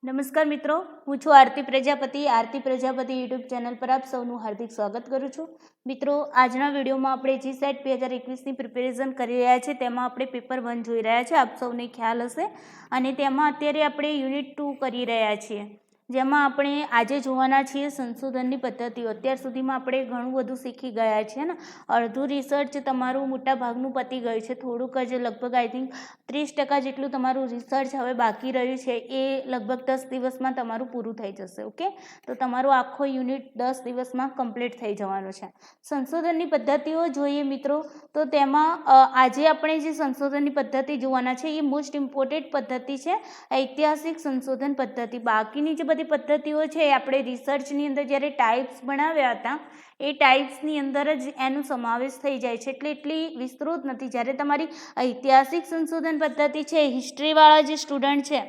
નમસ્કાર મિત્રો, હું છું આરતી પ્રજાપતિ યુટ્યુબ ચેનલ પર આપ સૌનું હાર્દિક સ્વાગત કરું છું. મિત્રો, આજના વિડીયોમાં આપણે જીસેટ 2021ની પ્રિપેરેશન કરી રહ્યા છીએ. તેમાં આપણે પેપર 1 જોઈ રહ્યા છીએ, આપ સૌને ખ્યાલ હશે. અને તેમાં અત્યારે આપણે યુનિટ 2 કરી રહ્યા છીએ, જેમાં આપણે આજે જોવાના છીએ સંશોધનની પદ્ધતિઓ. અત્યાર સુધીમાં આપણે ઘણું બધું શીખી ગયા છીએ ને. અડધું રિસર્ચ તમારું મોટા ભાગનું પતી ગયું છે. થોડુંક જ લગભગ આઈ થિંક 30% જેટલું તમારું રિસર્ચ હવે બાકી રહ્યું છે. એ લગભગ 10 દિવસમાં તમારું પૂરું થઈ જશે. ઓકે, તો તમારો આખો યુનિટ 10 દિવસમાં કમ્પ્લીટ થઈ જવાનો છે. સંશોધનની પદ્ધતિઓ જોઈએ મિત્રો, તો તેમાં આજે આપણે જે સંશોધનની પદ્ધતિ જોવાના છે એ મોસ્ટ ઇમ્પોર્ટન્ટ પદ્ધતિ છે, ઐતિહાસિક સંશોધન પદ્ધતિ. બાકીની જે બધી પદ્ધતિઓ છે એ આપણે રિસર્ચની અંદર જ્યારે ટાઈપ્સ બનાવ્યા હતા એ ટાઈપ્સની અંદર જ એનો સમાવેશ થઈ જાય છે, એટલે એટલી વિસ્તૃત નથી. જ્યારે તમારી ઐતિહાસિક સંશોધન પદ્ધતિ છે, હિસ્ટ્રીવાળા જે સ્ટુડન્ટ છે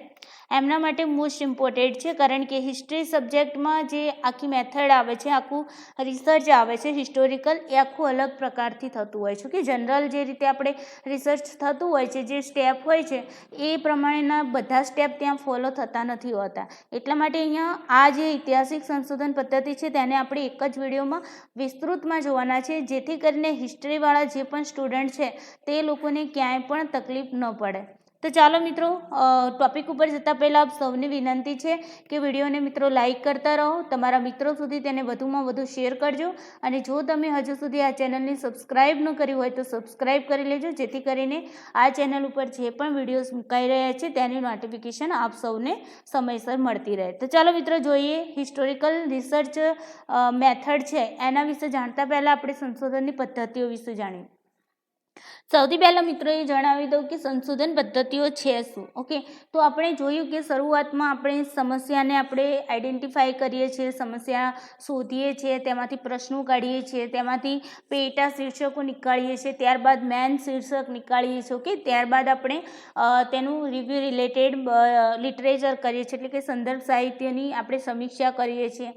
એમના માટે મોસ્ટ ઇમ્પોર્ટન્ટ છે, કારણ કે હિસ્ટ્રી સબ્જેક્ટમાં જે આખી મેથડ આવે છે, આખું રિસર્ચ આવે છે હિસ્ટોરિકલ, એ આખું અલગ પ્રકારથી થતું હોય છે. કે જનરલ જે રીતે આપણે રિસર્ચ થતું હોય છે, જે સ્ટેપ હોય છે એ પ્રમાણેના બધા સ્ટેપ ત્યાં ફોલો થતા નથી હોતા. એટલા માટે અહીંયા આ જે ઐતિહાસિક સંશોધન પદ્ધતિ છે તેને આપણે એક જ વિડીયોમાં વિસ્તૃતમાં જોવાના છે, જેથી કરીને હિસ્ટ્રીવાળા જે પણ સ્ટુડન્ટ છે તે લોકોને ક્યાંય પણ તકલીફ ન પડે. તો ચાલો મિત્રો, ટોપિક ઉપર જતાં પહેલાં આપ સૌની વિનંતી છે કે વિડીયોને મિત્રો લાઇક કરતા રહો, તમારા મિત્રો સુધી તેને વધુમાં વધુ શેર કરજો. અને જો તમે હજુ સુધી આ ચેનલને સબસ્ક્રાઈબ ન કરી હોય તો સબસ્ક્રાઈબ કરી લેજો, જેથી કરીને આ ચેનલ ઉપર જે પણ વિડીયોઝ મુકાઈ રહ્યા છે તેની નોટિફિકેશન આપ સૌને સમયસર મળતી રહે. તો ચાલો મિત્રો જોઈએ, હિસ્ટોરિકલ રિસર્ચ મેથડ છે એના વિશે જાણતા પહેલાં આપણે સંશોધનની પદ્ધતિઓ વિશે જાણીએ. સૌથી પહેલાં મિત્રો એ જણાવી દઉં કે સંશોધન પદ્ધતિઓ છે શું. ઓકે, તો આપણે જોયું કે શરૂઆતમાં આપણે સમસ્યાને આપણે આઈડેન્ટિફાઈ કરીએ છીએ, સમસ્યા શોધીએ છીએ, તેમાંથી પ્રશ્નો કાઢીએ છીએ, તેમાંથી પેટા શીર્ષકો નીકાળીએ છીએ, ત્યારબાદ મેન શીર્ષક નીકાળીએ છીએ. ઓકે, ત્યારબાદ આપણે તેનું રિવ્યૂ રિલેટેડ લિટરેચર કરીએ છીએ, એટલે કે સંદર્ભ સાહિત્યની આપણે સમીક્ષા કરીએ છીએ.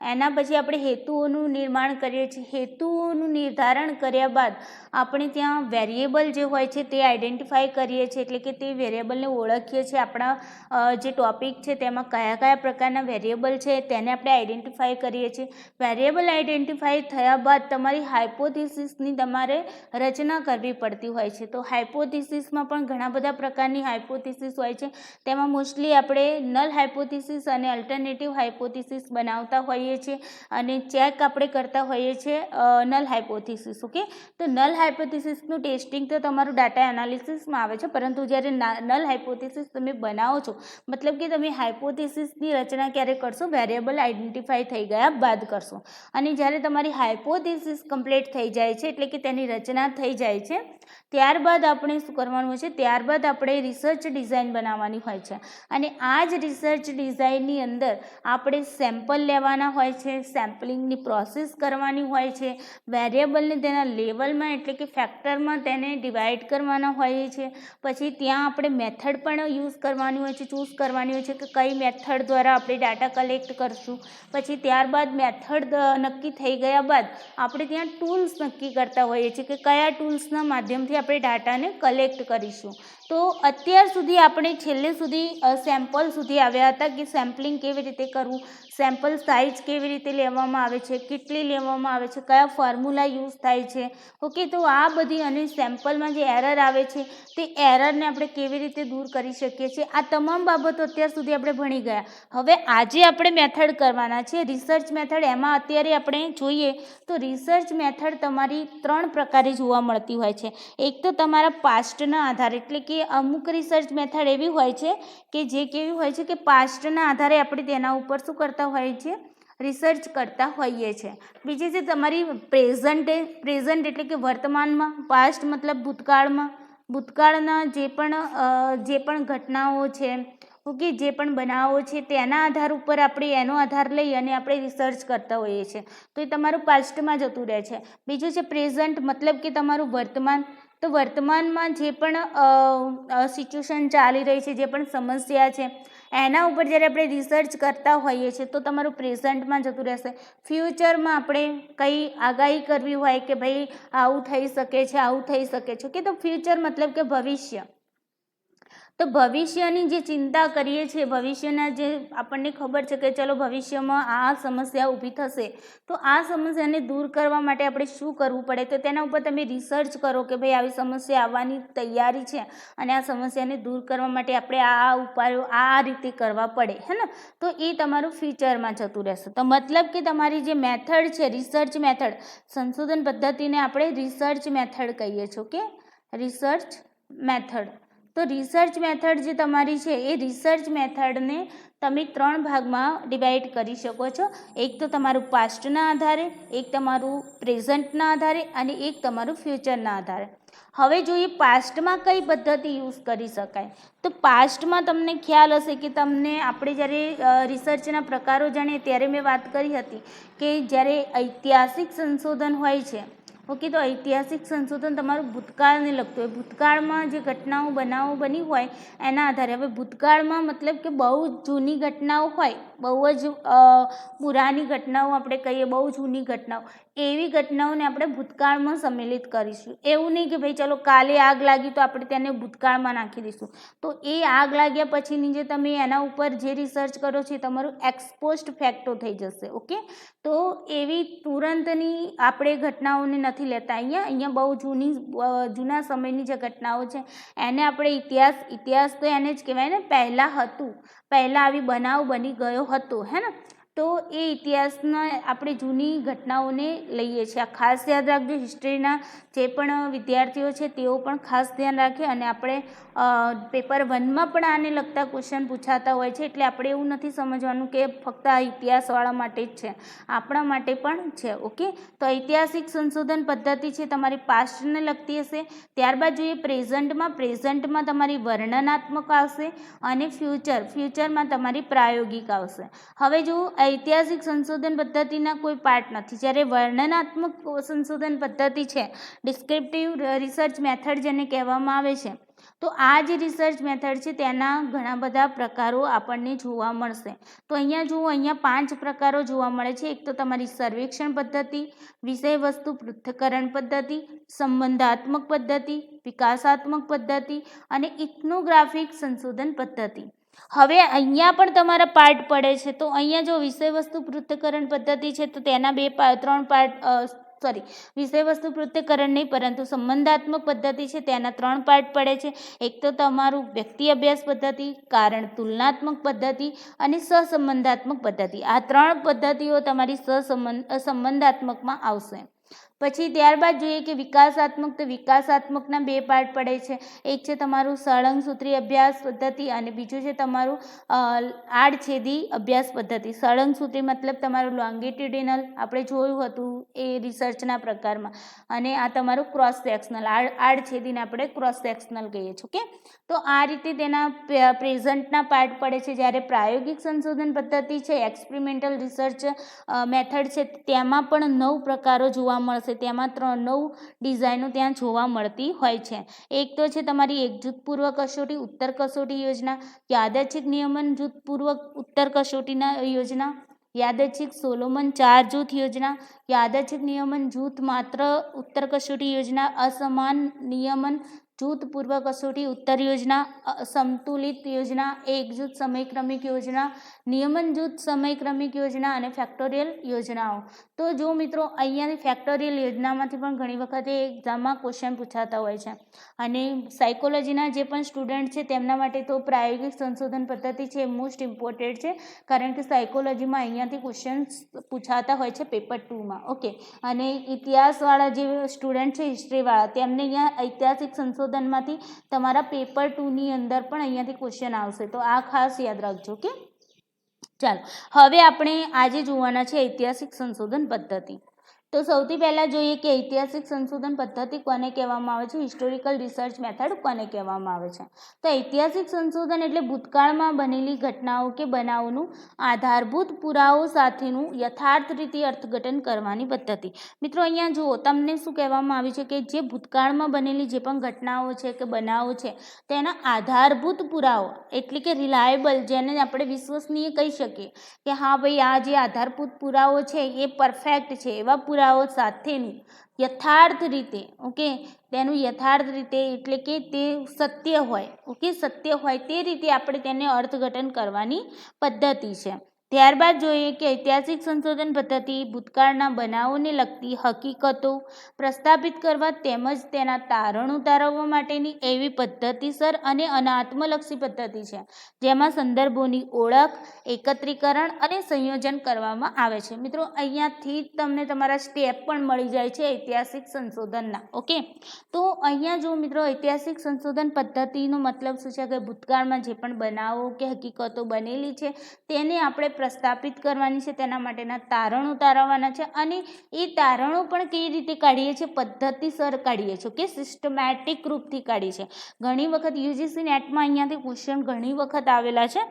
એના પછી આપણે હેતુઓનું નિર્માણ કરીએ છીએ. હેતુઓનું નિર્ધારણ કર્યા બાદ આપણે ત્યાં વેરિયેબલ જે હોય છે તે આઈડેન્ટિફાઈ કરીએ છીએ, એટલે કે તે વેરિયેબલને ઓળખીએ છીએ. આપણા જે ટોપિક છે તેમાં કયા કયા પ્રકારના વેરિયેબલ છે તેને આપણે આઈડેન્ટિફાઈ કરીએ છીએ. વેરિયેબલ આઈડેન્ટિફાઈ થયા બાદ તમારી હાઇપોથિસિસની તમારે રચના કરવી પડતી હોય છે. તો હાઇપોથિસિસમાં પણ ઘણા બધા પ્રકારની હાઇપોથિસિસ હોય છે. તેમાં મોસ્ટલી આપણે નલ હાઇપોથિસિસ અને અલ્ટરનેટિવ હાઇપોથિસિસ બનાવતા હોઈએ છીએ અને ચેક આપણે કરતા હોઈએ છીએ નલ હાઇપોથિસિસ. ઓકે, તો નલ હાઇપોથિસિસનું ટેસ્ટિંગ તો તમારું ડાટા એનાલિસિસમાં આવે છે, પરંતુ જ્યારે નલ હાઇપોથિસિસ તમે બનાવો છો, મતલબ કે તમે હાઇપોથિસિસની રચના ક્યારે કરશો? વેરિયેબલ આઈડેન્ટિફાઈ થઈ ગયા બાદ કરશો. અને જ્યારે તમારી હાઇપોથિસિસ કમ્પ્લીટ થઈ જાય છે, એટલે કે તેની રચના થઈ જાય છે, ત્યારબાદ આપણે શું કરવાનું હોય છે? ત્યારબાદ આપણે રિસર્ચ ડિઝાઇન બનાવવાની હોય છે. અને આ જ રિસર્ચ ડિઝાઇનની અંદર આપણે સેમ્પલ લેવાના હોય છે, સેમ્પલિંગની પ્રોસેસ કરવાની હોય છે, વેરિયેબલને તેના લેવલમાં એટલે કે ફેક્ટરમાં તેને ડિવાઈડ કરવાના હોય છે. પછી ત્યાં આપણે મેથડ પણ યુઝ કરવાની હોય છે, ચૂઝ કરવાની હોય છે કે કઈ મેથડ દ્વારા આપણે ડાટા કલેક્ટ કરશું. પછી ત્યારબાદ મેથડ નક્કી થઈ ગયા બાદ આપણે ત્યાં ટૂલ્સ નક્કી કરતા હોઈએ છીએ કે કયા ટૂલ્સના માધ્યમથી આપણે ડાટાને કલેક્ટ કરીશું. તો અત્યાર સુધી આપણે છેલ્લે સુધી સેમ્પલ સુધી આવ્યા હતા કે સેમ્પલિંગ કેવી રીતે કરવું, સેમ્પલ સાઇઝ કેવી રીતે લેવામાં આવે છે, કેટલી લેવામાં આવે છે, કયા ફોર્મ્યુલા યુઝ થાય છે. ઓકે, તો આ બધી અને સેમ્પલમાં જે એરર આવે છે તે એરરને આપણે કેવી રીતે દૂર કરી શકીએ છીએ, આ તમામ બાબતો અત્યાર સુધી આપણે ભણી ગયા. હવે આજે આપણે મેથડ કરવાના છે, રિસર્ચ મેથડ. એમાં અત્યારે આપણે જોઈએ તો રિસર્ચ મેથડ તમારી 3 પ્રકારે જોવા મળતી હોય છે. એક તો તમારા પાસ્ટના આધારે, એટલે કે અમુક રિસર્ચ મેથડ એવી હોય છે કે જે કેવી હોય છે કે પાસ્ટના આધારે આપણે તેના ઉપર શું કરતા હોઈએ છીએ? રિસર્ચ કરતા હોઈએ છીએ. બીજી છે તમારી પ્રેઝન્ટ એટલે કે વર્તમાનમાં, પાસ્ટ મતલબ ભૂતકાળના જે પણ ઘટનાઓ છે, ઓકે, જે પણ બનાવો છે તેના આધાર ઉપર આપણે એનો આધાર લઈ અને આપણે રિસર્ચ કરતા હોઈએ છીએ. તો એ તમારું પાસ્ટમાં જતું રહે છે. બીજું છે પ્રેઝન્ટ, મતલબ કે તમારું વર્તમાન. તો વર્તમાનમાં જે પણ સિચ્યુએશન ચાલી રહી છે, જે પણ સમસ્યા છે, એના ઉપર જ્યારે આપણે રિસર્ચ કરતા હોઈએ છીએ તો તમારું પ્રેઝન્ટમાં જતું રહેશે. ફ્યુચરમાં આપણે કંઈ આગાહી કરવી હોય કે ભાઈ આવું થઈ શકે છે, આવું થઈ શકે છે, કે તો ફ્યુચર મતલબ કે ભવિષ્ય. તો ભવિષ્યની જે ચિંતા કરીએ છીએ, ભવિષ્યના જે આપણને ખબર છે કે ચલો ભવિષ્યમાં આ સમસ્યા ઊભી થશે, તો આ સમસ્યાને દૂર કરવા માટે આપણે શું કરવું પડે, તો તેના ઉપર તમે રિસર્ચ કરો કે ભાઈ આવી સમસ્યા આવવાની તૈયારી છે અને આ સમસ્યાને દૂર કરવા માટે આપણે આ ઉપાયો આ રીતે કરવા પડે, હે ને. તો એ તમારું ફ્યુચરમાં જતું રહેશે. તો મતલબ કે તમારી જે મેથડ છે, રિસર્ચ મેથડ, સંશોધન પદ્ધતિને આપણે રિસર્ચ મેથડ કહીએ છીએ. Okay, research method. તો રિસર્ચ મેથડ જે તમારી છે એ રિસર્ચ મેથડને તમે 3 ભાગમાં ડિવાઈડ કરી શકો છો. એક તો તમારું પાસ્ટના આધારે, એક તમારું પ્રેઝન્ટના આધારે અને એક તમારું ફ્યુચરના આધારે. હવે જોઈએ પાસ્ટમાં કઈ પદ્ધતિ યુઝ કરી શકાય. તો પાસ્ટમાં તમને ખ્યાલ હશે કે તમને આપણે જ્યારે રિસર્ચના પ્રકારો જાણીએ ત્યારે મેં વાત કરી હતી કે જ્યારે ઐતિહાસિક સંશોધન હોય છે, ઓકે, તો ઐતિહાસિક સંશોધન તમારું ભૂતકાળને લગતું હોય. ભૂતકાળમાં જે ઘટનાઓ બનાવો બની હોય એના આધારે. હવે ભૂતકાળમાં મતલબ કે બહુ જૂની ઘટનાઓ હોય, બહુ જ પુરાની ઘટનાઓ આપણે કહીએ, બહુ જૂની ઘટનાઓ, એવી ઘટનાઓને આપણે ભૂતકાળમાં સંમેલિત કરીશું. એવું નહીં કે ભાઈ ચલો કાલે આગ લાગી તો આપણે તેને ભૂતકાળમાં નાખી દઈશું. તો એ આગ લાગ્યા પછીની જે તમે એના ઉપર જે રિસર્ચ કરો છો એ તમારું એક્સપોસ્ટ ફેક્ટો થઈ જશે. ઓકે, તો એવી તુરંતની આપણે ઘટનાઓને નથી લેતા. અહીંયા બહુ જૂના સમયની જે ઘટનાઓ છે એને આપણે ઇતિહાસ તો એને જ કહેવાય ને, પહેલાં હતું, પહેલાં આવી બનાવ બની ગયો હતો, હે ને. તો એ ઇતિહાસના આપણે જૂની ઘટનાઓને લઈએ છીએ. આ ખાસ યાદ રાખજો. હિસ્ટ્રીના જે પણ વિદ્યાર્થીઓ છે તેઓ પણ ખાસ ધ્યાન રાખે. અને આપણે પેપર 1માં પણ આને લગતા ક્વેશ્ચન પૂછાતા હોય છે, એટલે આપણે એવું નથી સમજવાનું કે ફક્ત આ ઇતિહાસવાળા માટે જ છે, આપણા માટે પણ છે. ઓકે, તો ઐતિહાસિક સંશોધન પદ્ધતિ છે તમારી પાસ્ટને લગતી હશે. ત્યારબાદ જોઈએ પ્રેઝન્ટમાં તમારી વર્ણનાત્મક આવશે અને ફ્યુચરમાં તમારી પ્રાયોગિક આવશે. હવે જો ઐતિહાસિક સંશોધન પદ્ધતિના કોઈ પાર્ટ નથી. જ્યારે વર્ણનાત્મક સંશોધન પદ્ધતિ છે, ડિસ્ક્રિપ્ટિવ રિસર્ચ મેથડ જેને કહેવામાં આવે છે, તો આ જે રિસર્ચ મેથડ છે તેના ઘણા બધા પ્રકારો આપણને જોવા મળશે. તો અહીંયા જુઓ, અહીંયા 5 પ્રકારો જોવા મળે છે. એક તો તમારી સર્વેક્ષણ પદ્ધતિ, વિષય વસ્તુ પૃથ્થકરણ પદ્ધતિ, સંબંધાત્મક પદ્ધતિ, વિકાસાત્મક પદ્ધતિ અને ઇથ્નોગ્રાફિક સંશોધન પદ્ધતિ. હવે અહીંયા પણ તમારા પાર્ટ પડે છે. તો અહીંયા જો વિષય વસ્તુ પૃથ્થકરણ પદ્ધતિ છે તો તેના 3 પાર્ટ, વિષય વસ્તુ પૃથ્થકરણ નહીં પરંતુ સંબંધાત્મક પદ્ધતિ છે તેના 3 પાર્ટ પડે છે. એક તો તમારું વ્યક્તિ અભ્યાસ પદ્ધતિ, કારણ તુલનાત્મક પદ્ધતિ અને સહસંબંધાત્મક પદ્ધતિ. આ 3 પદ્ધતિઓ તમારી સંબંધાત્મકમાં આવશે. પછી ત્યારબાદ જોઈએ કે વિકાસાત્મક. તો વિકાસાત્મકના 2 પાર્ટ પડે છે. એક છે તમારું સળંગ સૂત્રીય અભ્યાસ પદ્ધતિ અને બીજું છે તમારું આડછેદી અભ્યાસ પદ્ધતિ. સળંગ સૂત્રી મતલબ તમારું લોંગિટ્યુડિનલ, આપણે જોયું હતું એ રિસર્ચના પ્રકારમાં, અને આ તમારું ક્રોસ સેક્શનલ, આડછેદીને આપણે ક્રોસ સેક્શનલ કહીએ છીએ. ઓકે, તો આ રીતે તેના પ્રેઝન્ટના પાર્ટ પડે છે. જ્યારે પ્રાયોગિક સંશોધન પદ્ધતિ છે, એક્સપેરિમેન્ટલ રિસર્ચ મેથડ છે, તેમાં પણ 9 પ્રકારો જોવા મળશે. તેમાં 9 ડિઝાઇનો ત્યાં જોવા મળતી હોય છે. એક તો છે તમારી એકજૂથ પૂર્વ કસોટી ઉત્તર કસોટી યોજના, યાદચ્છિક નિયમન જૂથ પૂર્વ ઉત્તર કસોટીના યોજના, યાદચ્છિક સોલોમન 4 જૂથ યોજના, યાદચ્છિક નિયમન જૂથ માત્ર ઉત્તર કસોટી યોજના, અસમાન નિયમન જૂથ પૂર્વ કસોટી ઉત્તર યોજના, સમતુલિત યોજના, એક જૂથ સમયક્રમિક યોજના, નિયમન જૂથ સમયક્રમિક યોજના અને ફેક્ટોરિયલ યોજનાઓ. તો જો મિત્રો અહીંયાથી ફેક્ટોરિયલ યોજનામાંથી પણ ઘણી વખતે એક્ઝામમાં ક્વેશ્ચન પૂછાતા હોય છે. અને સાયકોલોજીના જે પણ સ્ટુડન્ટ છે તેમના માટે તો પ્રાયોગિક સંશોધન પદ્ધતિ છે એ મોસ્ટ ઇમ્પોર્ટન્ટ છે, કારણ કે સાયકોલોજીમાં અહીંયાથી ક્વેશ્ચન્સ પૂછાતા હોય છે પેપર 2માં. ઓકે, અને ઇતિહાસવાળા જે સ્ટુડન્ટ છે, હિસ્ટ્રીવાળા, તેમને અહીંયા ઐતિહાસિક સંશોધનમાંથી તમારા પેપર 2ની અંદર પણ અહીંયાથી ક્વેશ્ચન આવશે. તો આ ખાસ યાદ રાખજો. ઓકે, ચાલો હવે આપણે આજે જોવાના છે ઐતિહાસિક સંશોધન પદ્ધતિ. તો સૌથી પહેલાં જોઈએ કે ઐતિહાસિક સંશોધન પદ્ધતિ કોને કહેવામાં આવે છે, હિસ્ટોરિકલ રિસર્ચ મેથડ કોને કહેવામાં આવે છે. તો ઐતિહાસિક સંશોધન એટલે ભૂતકાળમાં બનેલી ઘટનાઓ કે બનાવોનું આધારભૂત પુરાવો સાથેનું યથાર્થ રીતે અર્થઘટન કરવાની પદ્ધતિ. મિત્રો અહીંયા જુઓ, તમને શું કહેવામાં આવ્યું છે કે જે ભૂતકાળમાં બનેલી જે પણ ઘટનાઓ છે કે બનાવો છે તેના આધારભૂત પુરાવો એટલે કે રિલાયબલ, જેને આપણે વિશ્વસનીય કહી શકીએ કે હા ભાઈ આ જે આધારભૂત પુરાવો છે એ પરફેક્ટ છે, એવા પુરાવા પુરાવો સાથેનું યથાર્થ રીતે, ઓકે, તેનું યથાર્થ રીતે એટલે કે તે સત્ય હોય, ઓકે, સત્ય હોય તે રીતે આપણે તેને અર્થઘટન કરવાની પદ્ધતિ છે. ત્યારબાદ જોઈએ કે ઐતિહાસિક સંશોધન પદ્ધતિ ભૂતકાળના બનાવોને લગતી હકીકતો પ્રસ્થાપિત કરવા તેમજ તેના તારણો તારવવા માટેની એવી પદ્ધતિસર અને અનાત્મલક્ષી પદ્ધતિ છે જેમાં સંદર્ભોની ઓળખ, એકત્રીકરણ અને સંયોજન કરવામાં આવે છે. મિત્રો, અહીંયાથી તમને તમારા સ્ટેપ પણ મળી જાય છે ઐતિહાસિક સંશોધનના. ઓકે, તો અહીંયા જો મિત્રો ઐતિહાસિક સંશોધન પદ્ધતિનો મતલબ શું છે કે ભૂતકાળમાં જે પણ બનાવો કે હકીકતો બનેલી છે તેને આપણે પ્રસ્થાપિત કરવાની છે, તેના માટેના તારણો તારવવાના છે અને એ તારણો પણ કેવી રીતે કાઢીએ છીએ, પદ્ધતિસર કાઢીએ છીએ, કે સિસ્ટમેટિક રૂપથી કાઢીએ છીએ. ઘણી વખત યુજીસી નેટમાં અહીંયાથી ક્વેશ્ચન ઘણી વખત આવેલા છે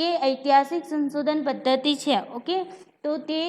કે ઐતિહાસિક સંશોધન પદ્ધતિ છે, ઓકે, તો તે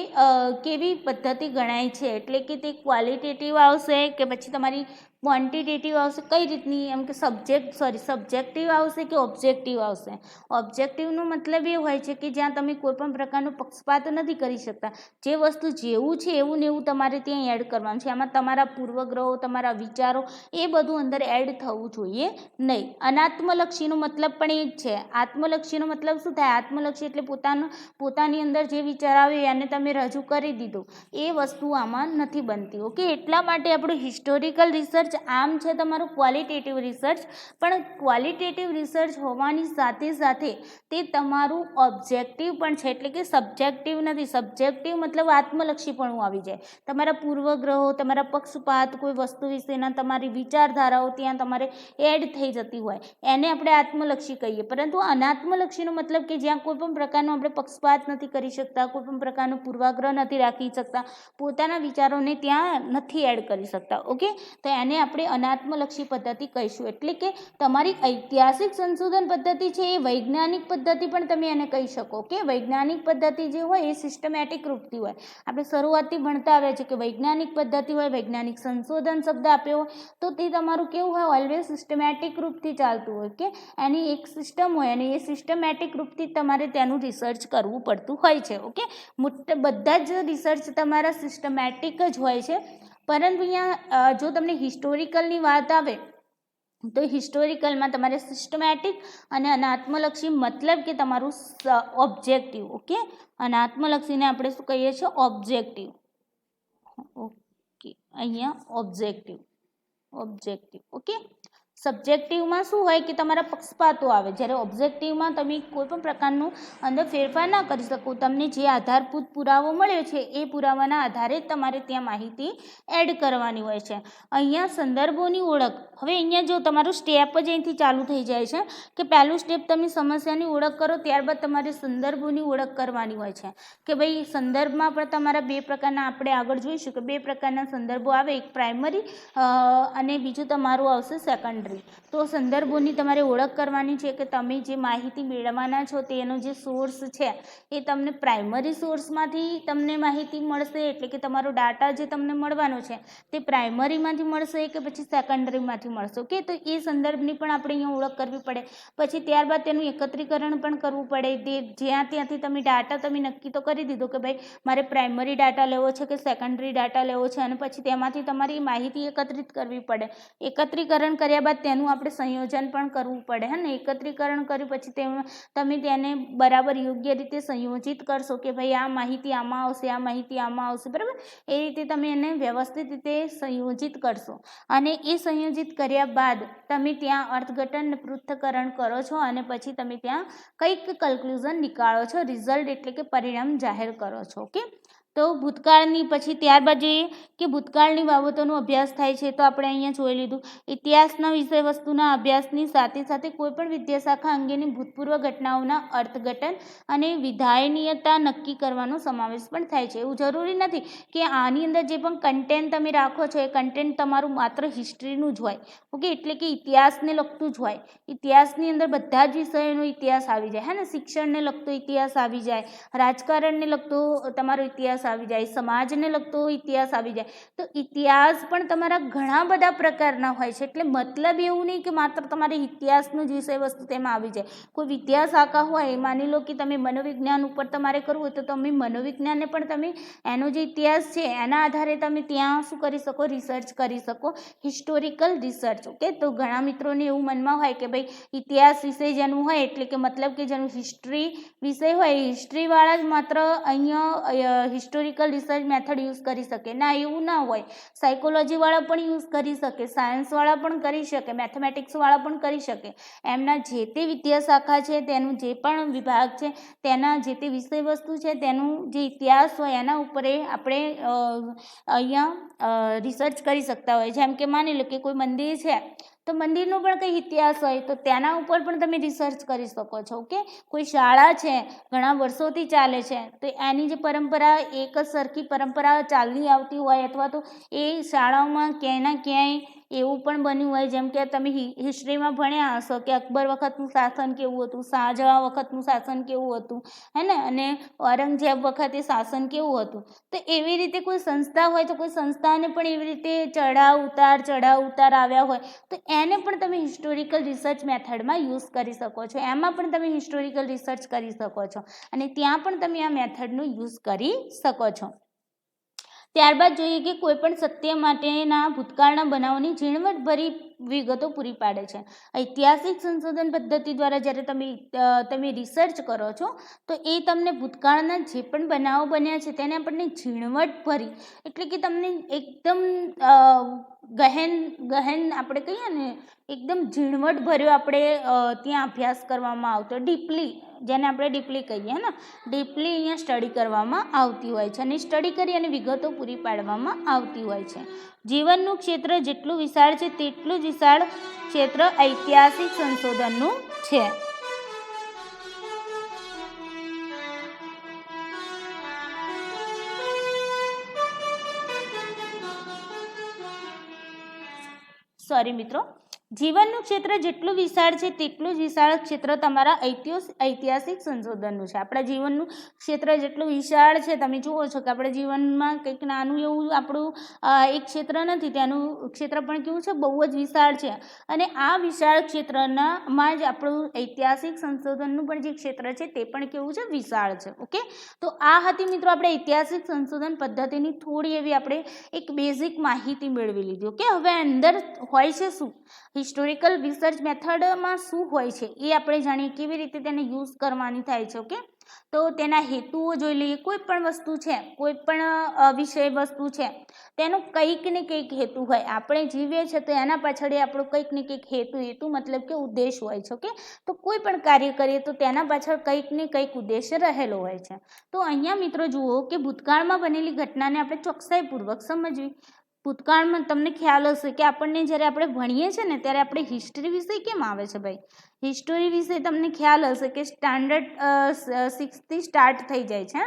કેવી પદ્ધતિ ગણાય છે, એટલે કે તે ક્વોલિટેટિવ આવશે કે પછી તમારી ક્વોન્ટિટેટિવ આવશે, કઈ રીતની, એમ કે સબ્જેક્ટિવ આવશે કે ઓબ્જેક્ટિવ આવશે. ઓબ્જેક્ટિવનો મતલબ એ હોય છે કે જ્યાં તમે કોઈ પણ પ્રકારનો પક્ષપાત નથી કરી શકતા, જે વસ્તુ જેવું છે એવું ને એવું તમારે ત્યાં એડ કરવાનું છે, એમાં તમારા પૂર્વગ્રહો, તમારા વિચારો એ બધું અંદર એડ થવું જોઈએ નહીં. અનાત્મલક્ષીનો મતલબ પણ એ જ છે. આત્મલક્ષીનો મતલબ શું થાય, આત્મલક્ષી એટલે પોતાની અંદર જે વિચાર આવે એને તમે રજૂ કરી દીધું, એ વસ્તુ આમાં નથી બનતી. ઓકે, એટલા માટે આપણું હિસ્ટોરિકલ રિસર્ચ આમ છે તમારું ક્વોલિટેટિવ રિસર્ચ, પણ ક્વોલિટેટિવ રિસર્ચ હોવાની સાથે સાથે તે તમારું ઓબ્જેક્ટિવ પણ છે, એટલે કે સબ્જેક્ટિવ નથી. સબ્જેક્ટિવ મતલબ આત્મલક્ષીપણું આવી જાય, તમારા પૂર્વગ્રહો, તમારા પક્ષપાત, કોઈ વસ્તુ વિશેના તમારી વિચારધારાઓ ત્યાં તમારે એડ થઈ જતી હોય, એને આપણે આત્મલક્ષી કહીએ. પરંતુ અનાત્મલક્ષીનો મતલબ કે જ્યાં કોઈ પણ પ્રકારનો આપણે પક્ષપાત નથી કરી શકતા, કોઈ પણ પ્રકારનો પૂર્વાગ્રહ નથી રાખી શકતા, પોતાના વિચારોને ત્યાં નથી એડ કરી શકતા. ઓકે, તો એને આપણે અનાત્મલક્ષી પદ્ધતિ કહીશું. એટલે કે તમારી ઐતિહાસિક સંશોધન પદ્ધતિ છે એ વૈજ્ઞાનિક પદ્ધતિ પણ તમે એને કહી શકો. કે વૈજ્ઞાનિક પદ્ધતિ જે હોય એ સિસ્ટમેટિક રૂપથી હોય. આપણે શરૂઆતથી ભણતા આવ્યા છે કે વૈજ્ઞાનિક પદ્ધતિ હોય, વૈજ્ઞાનિક સંશોધન શબ્દ આપ્યો હોય તો તે તમારું કેવું હોય, ઓલવેઝ સિસ્ટમેટિક રૂપથી ચાલતું હોય, કે એની એક સિસ્ટમ હોય અને એ સિસ્ટમેટિક રૂપથી તમારે તેનું રિસર્ચ કરવું પડતું હોય છે. ઓકે, બધા જ રિસર્ચ તમારા સિસ્ટમેટિક જ હોય છે. પરંતુ અહીંયા જો તમને હિસ્ટોરિકલની વાત આવે તો હિસ્ટોરિકલમાં તમારે સિસ્ટમેટિક અને અનાત્મલક્ષી મતલબ કે તમારું ઓબ્જેક્ટિવ. ઓકે, અનાત્મલક્ષીને આપણે શું કહીએ છીએ, ઓબ્જેક્ટિવ. ઓકે, અહીંયા ઓબ્જેક્ટિવ. ઓકે, સબ્જેક્ટિવમાં શું હોય કે તમારા પક્ષપાતો આવે, જ્યારે ઓબ્જેક્ટિવમાં તમે કોઈ પણ પ્રકારનું અંદર ફેરફાર ના કરી શકો, તમને જે આધારભૂત પુરાવો મળ્યો છે એ પુરાવાના આધારે જ તમારે ત્યાં માહિતી એડ કરવાની હોય છે. અહીંયા સંદર્ભોની ઓળખ, હવે અહીંયા જો તમારું સ્ટેપ જ અહીંથી ચાલુ થઈ જાય છે કે પહેલું સ્ટેપ તમે સમસ્યાની ઓળખ કરો, ત્યારબાદ તમારે સંદર્ભોની ઓળખ કરવાની હોય છે. કે ભાઈ સંદર્ભમાં પણ તમારા બે પ્રકારના, આપણે આગળ જોઈશું કે બે પ્રકારના સંદર્ભો આવે, એક પ્રાઇમરી અને બીજું તમારું આવશે સેકન્ડરી. તો સંદર્ભોની તમારે ઓળખ કરવાની છે કે તમે જે માહિતી મેળવવાના છો તેનો જે સોર્સ છે એ તમને પ્રાઇમરી સોર્સમાંથી તમને માહિતી મળશે, એટલે કે તમારો ડાટા જે તમને મળવાનો છે તે પ્રાઇમરીમાંથી મળશે કે પછી સેકન્ડરીમાંથી મળશે. ઓકે, તો એ સંદર્ભની પણ આપણે અહીંયા ઓળખ કરવી પડે. પછી ત્યારબાદ તેનું એકત્રીકરણ પણ કરવું પડે. તે જ્યાં ત્યાંથી તમે ડાટા તમે નક્કી તો કરી દીધો કે ભાઈ મારે પ્રાઇમરી ડાટા લેવો છે કે સેકન્ડરી ડાટા લેવો છે, અને પછી તેમાંથી તમારી માહિતી એકત્રિત કરવી પડે. એકત્રીકરણ કર્યા બાદ તેનું આપણે સંયોજન પણ કરવું પડે. હે ને, એકત્રીકરણ કર્યું પછી તમે તેને બરાબર યોગ્ય રીતે સંયોજિત કરશો કે ભાઈ આ માહિતી આમાં આવશે, આ માહિતી આમાં આવશે, બરાબર. એ રીતે તમે એને વ્યવસ્થિત રીતે સંયોજિત કરશો અને એ સંયોજિત કર્યા બાદ તમે ત્યાં અર્થઘટન પૃથ્થકરણ કરો છો અને પછી તમે ત્યાં કંઈક કન્ક્લુઝન નીકાળો છો, રિઝલ્ટ એટલે કે પરિણામ જાહેર કરો છો. ઓકે, તો ભૂતકાળની પછી ત્યારબાદ જોઈએ કે ભૂતકાળની બાબતોનો અભ્યાસ થાય છે. તો આપણે અહીંયા જોઈ લીધું ઇતિહાસના વિષય વસ્તુના અભ્યાસની સાથે સાથે કોઈપણ વિદ્યાશાખા અંગેની ભૂતપૂર્વ ઘટનાઓના અર્થઘટન અને વિધાયનીયતા નક્કી કરવાનો સમાવેશ પણ થાય છે. એવું જરૂરી નથી કે આની અંદર જે પણ કન્ટેન્ટ તમે રાખો છો એ કન્ટેન્ટ તમારું માત્ર હિસ્ટ્રીનું જ હોય. ઓકે, એટલે કે ઇતિહાસને લગતું જ હોય. ઇતિહાસની અંદર બધા જ વિષયોનો ઇતિહાસ આવી જાય. હે ને, શિક્ષણને લગતો ઇતિહાસ આવી જાય, રાજકારણને લગતો તમારો ઇતિહાસ ઇતિહાસ આવી જાય, સમાજને લગતો ઇતિહાસ આવી જાય. તો ઇતિહાસ પણ તમારા ઘણા બધા પ્રકારના હોય છે. એટલે મતલબ એવું નહીં કે માત્ર તમારે ઇતિહાસનું જ વિષય વસ્તુ તેમાં આવી જાય. કોઈ વિદ્યા શાખા હોય, માની લો કે તમે મનોવિજ્ઞાન ઉપર તમારે કરવું હોય તો તમે મનોવિજ્ઞાનને પણ તમે એનો જે ઇતિહાસ છે એના આધારે તમે ત્યાં શું કરી શકો, રિસર્ચ કરી શકો, હિસ્ટોરિકલ રિસર્ચ. ઓકે, તો ઘણા મિત્રોને એવું મનમાં હોય કે ભાઈ ઇતિહાસ વિષય જેનું હોય એટલે કે મતલબ કે જેનું હિસ્ટ્રી વિષય હોય, હિસ્ટ્રીવાળા જ માત્ર અહીંયા હિસ્ટોરિકલ રિસર્ચ મેથડ યુઝ કરી શકે. ના, એવું ના હોય. સાયકોલોજીવાળા પણ યુઝ કરી શકે, સાયન્સવાળા પણ કરી શકે, મેથેમેટિક્સવાળા પણ કરી શકે. એમના જે તે વિદ્યા શાખા છે, તેનું જે પણ વિભાગ છે, તેના જે તે વિષય વસ્તુ છે, તેનું જે ઇતિહાસ હોય એના ઉપર આપણે અહીંયા રિસર્ચ કરી શકતા હોય. જેમ કે માની લો કે કોઈ મંદિર છે તો મંદિરનો પણ કંઈ ઇતિહાસ હોય તો તેના ઉપર પણ તમે રિસર્ચ કરી શકો છો. ઓકે, કોઈ શાળા છે ઘણા વર્ષોથી ચાલે છે તો એની જે પરંપરા એક જ સરખી પરંપરા ચાલી આવતી હોય અથવા તો એ શાળાઓમાં ક્યાંય ના ક્યાંય એવું પણ બન્યું હોય, જેમ કે તમે હિસ્ટ્રીમાં ભણ્યા હશો કે અકબર વખતનું શાસન કેવું હતું, શાહજહાં વખતનું શાસન કેવું હતું, હે ને, અને ઔરંગઝેબ વખતે શાસન કેવું હતું. તો એવી રીતે કોઈ સંસ્થા હોય તો કોઈ સંસ્થાને પણ એવી રીતે ચઢાવ ઉતાર આવ્યા હોય તો એને પણ તમે હિસ્ટોરિકલ રિસર્ચ મેથડમાં યુઝ કરી શકો છો. એમાં પણ તમે હિસ્ટોરિકલ રિસર્ચ કરી શકો છો અને ત્યાં પણ તમે આ મેથડનો યુઝ કરી શકો છો. ત્યારબાદ જોઈએ કે કોઈ પણ સત્ય માટેના ભૂતકાળના બનાવોની ઝીણવટભરી વિગતો પૂરી પાડે છે. ઐતિહાસિક સંશોધન પદ્ધતિ દ્વારા જ્યારે તમે રિસર્ચ કરો છો તો એ તમને ભૂતકાળના જે પણ બનાવો બન્યા છે તેને આપણને ઝીણવટભરી એટલે કે તમને એકદમ ગહેન આપણે કહીએ ને, એકદમ ઝીણવટભર્યો આપણે ત્યાં અભ્યાસ કરવામાં આવતો, ડીપલી, જેને આપણે ડીપલી કહીએ ને, ડીપલી અહીંયા સ્ટડી કરવામાં આવતી હોય છે અને સ્ટડી કરી અને વિગતો પૂરી પાડવામાં આવતી હોય છે. જીવનનું ક્ષેત્ર જેટલું વિશાળ છે તેટલું જ વિશાળ ક્ષેત્ર ઐતિહાસિક સંશોધનનું છે. સોરી મિત્રો, જીવનનું ક્ષેત્ર જેટલું વિશાળ છે તેટલું જ વિશાળ ક્ષેત્ર તમારા ઐતિહાસિક સંશોધનનું છે. આપણા જીવનનું ક્ષેત્ર જેટલું વિશાળ છે, તમે જુઓ છો કે આપણા જીવનમાં કંઈક નાનું એવું આપણું એક ક્ષેત્ર નથી, તેનું ક્ષેત્ર પણ કેવું છે, બહુ જ વિશાળ છે. અને આ વિશાળ ક્ષેત્રમાં જ આપણું ઐતિહાસિક સંશોધનનું પણ જે ક્ષેત્ર છે તે પણ કેવું છે, વિશાળ છે. ઓકે, તો આ હતી મિત્રો આપણે ઐતિહાસિક સંશોધન પદ્ધતિની થોડી એવી આપણે એક બેઝિક માહિતી મેળવી લીધી. ઓકે, હવે અંદર હોય છે શું, હિસ્ટોરિકલ રિસર્ચ મેથડમાં શું હોય છે એ આપણે જાણીએ, કેવી રીતે તેને યુઝ કરવાની થાય છે. ઓકે, તો તેના હેતુઓ જોઈ લઈએ. કોઈ પણ વસ્તુ છે, કોઈ પણ વિષય વસ્તુ છે, તેનો કંઈક ને કંઈક હેતુ હોય. આપણે જીવીએ છીએ તો એના પાછળ આપણો કંઈક ને કંઈક હેતુ મતલબ કે ઉદ્દેશ હોય છે. ઓકે, તો કોઈ પણ કાર્ય કરીએ તો તેના પાછળ કંઈક ને કંઈક ઉદ્દેશ્ય રહેલો હોય છે. તો અહીંયા મિત્રો જુઓ કે ભૂતકાળમાં બનેલી ઘટનાને આપણે ચોકસાઈપૂર્વક સમજવી. ભૂતકાળમાં તમને ખ્યાલ હશે કે આપણને જ્યારે આપણે ભણીએ છીએ ને ત્યારે આપણે હિસ્ટ્રી વિષય કેમ આવે છે ભાઈ, હિસ્ટોરી વિશે તમને ખ્યાલ હશે કે સ્ટાન્ડર્ડ 6થી સ્ટાર્ટ થઈ જાય છે.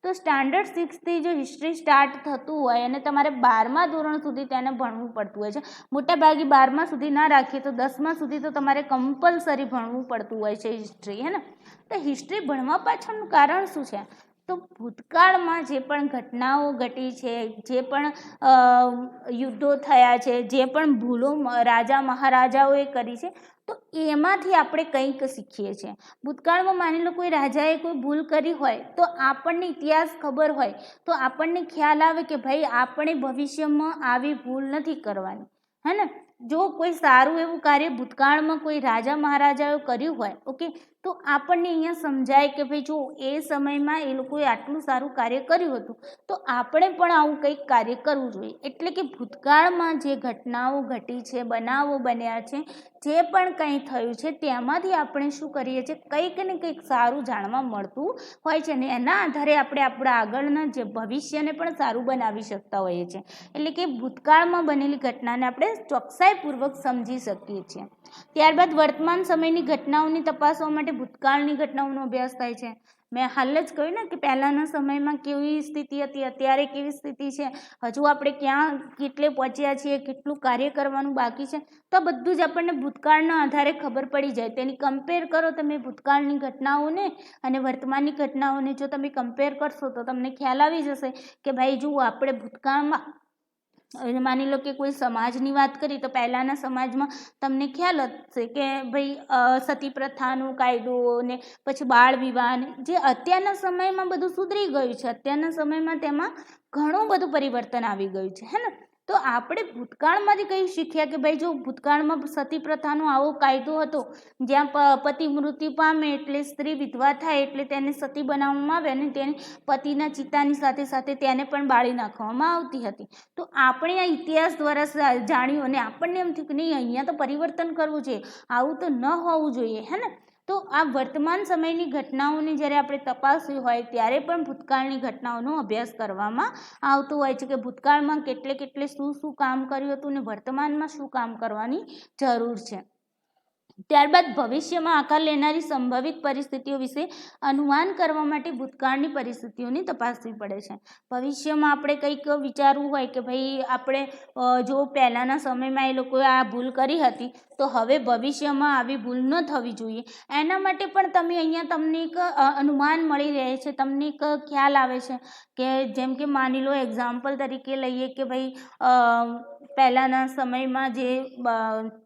તો સ્ટાન્ડર્ડ 6થી જો હિસ્ટ્રી સ્ટાર્ટ થતું હોય અને તમારે 12મા ધોરણ સુધી તેને ભણવું પડતું હોય છે, મોટાભાગે 12મા સુધી ના રાખીએ તો 10મા સુધી તો તમારે કમ્પલસરી ભણવું પડતું હોય છે હિસ્ટ્રી, હે ને. તો હિસ્ટ્રી ભણવા પાછળનું કારણ શું છે, તો ભૂતકાળમાં જે પણ ઘટનાઓ ઘટી છે, જે પણ યુદ્ધો થયા છે, જે પણ ભૂલો રાજા મહારાજાઓએ કરી છે, તો એમાંથી આપણે કંઈક શીખીએ છીએ. ભૂતકાળમાં માની લો કોઈ રાજાએ કોઈ ભૂલ કરી હોય તો આપણને ઇતિહાસ ખબર હોય તો આપણને ખ્યાલ આવે કે ભાઈ આપણે ભવિષ્યમાં આવી ભૂલ નથી કરવાની, હે ને. જો કોઈ સારું એવું કાર્ય ભૂતકાળમાં કોઈ રાજા મહારાજાએ કર્યું હોય, ઓકે, તો આપણને અહીંયા સમજાય કે ભાઈ જો એ સમયમાં એ લોકોએ આટલું સારું કાર્ય કર્યું હતું તો આપણે પણ આવું કંઈક કાર્ય કરવું જોઈએ. એટલે કે ભૂતકાળમાં જે ઘટનાઓ ઘટી છે, બનાવો બન્યા છે, જે પણ કંઈ થયું છે તેમાંથી આપણે શું કરીએ છીએ, કંઈક ને કંઈક સારું જાણવા મળતું હોય છે ને એના આધારે આપણે આપણા આગળના જે ભવિષ્યને પણ સારું બનાવી શકતા હોઈએ છીએ. એટલે કે ભૂતકાળમાં બનેલી ઘટનાને આપણે ચોકસાઈ ઊંડાઈપૂર્વક સમજી શકીએ છીએ. ત્યારબાદ વર્તમાન સમયની ઘટનાઓની તપાસવા માટે ભૂતકાળની ઘટનાઓનો અભ્યાસ થાય છે. મેં હાલ જ કહ્યું ને કે પહેલાંના સમયમાં કેવી સ્થિતિ હતી, અત્યારે કેવી સ્થિતિ છે, હજુ આપણે ક્યાં કેટલે પહોંચ્યા છીએ, કેટલું કાર્ય કરવાનું બાકી છે, તો આ બધું જ આપણને ભૂતકાળના આધારે ખબર પડી જાય. તેની કમ્પેર કરો તમે ભૂતકાળની ઘટનાઓને અને વર્તમાનની ઘટનાઓને. જો તમે કમ્પેર કરશો તો તમને ખ્યાલ આવી જશે કે ભાઈ જુઓ, આપણે ભૂતકાળમાં માની લો કે કોઈ સમાજની વાત કરી તો પહેલાંના સમાજમાં તમને ખ્યાલ હશે કે ભાઈ સતી પ્રથાનો કાયદો ને પછી બાળ વિવાહ, જે અત્યારના સમયમાં બધું સુધરી ગયું છે. અત્યારના સમયમાં તેમાં ઘણું બધું પરિવર્તન આવી ગયું છે, હે ને. તો આપણે ભૂતકાળમાંથી કંઈ શીખ્યા કે ભાઈ જો ભૂતકાળમાં સતી પ્રથાનો આવો કાયદો હતો, જ્યાં પતિ મૃત્યુ પામે એટલે સ્ત્રી વિધવા થાય એટલે તેને સતી બનાવવામાં આવે અને તેને પતિના ચિતાની સાથે સાથે તેને પણ બાળી નાખવામાં આવતી હતી. તો આપણે આ ઇતિહાસ દ્વારા જાણ્યું અને આપણને એમ થયું કે નહીં, અહીંયા તો પરિવર્તન કરવું જોઈએ, આવું તો ન હોવું જોઈએ, હે ને. તો આ વર્તમાન સમયની ઘટનાઓને જ્યારે આપણે તપાસવી હોય ત્યારે પણ ભૂતકાળની ઘટનાઓનો અભ્યાસ કરવામાં આવતો હોય છે કે ભૂતકાળમાં કેટલે શું કામ કર્યું હતું ને વર્તમાનમાં શું કામ કરવાની જરૂર છે. ત્યારબાદ ભવિષ્યમાં આકાર લેનારી સંભવિત પરિસ્થિતિઓ વિશે અનુમાન કરવા માટે ભૂતકાળની પરિસ્થિતિઓની તપાસવી પડે છે. ભવિષ્યમાં આપણે કંઈક વિચારવું હોય કે ભાઈ આપણે જો પહેલાંના સમયમાં એ લોકોએ આ ભૂલ કરી હતી તો હવે ભવિષ્યમાં આવી ભૂલ ન થવી જોઈએ, એના માટે પણ તમે અહીંયા તમને એક અનુમાન મળી રહે છે, તમને એક ખ્યાલ આવે છે કે જેમ કે માની લો એક્ઝામ્પલ તરીકે લઈએ કે ભાઈ પહેલાંના સમયમાં જે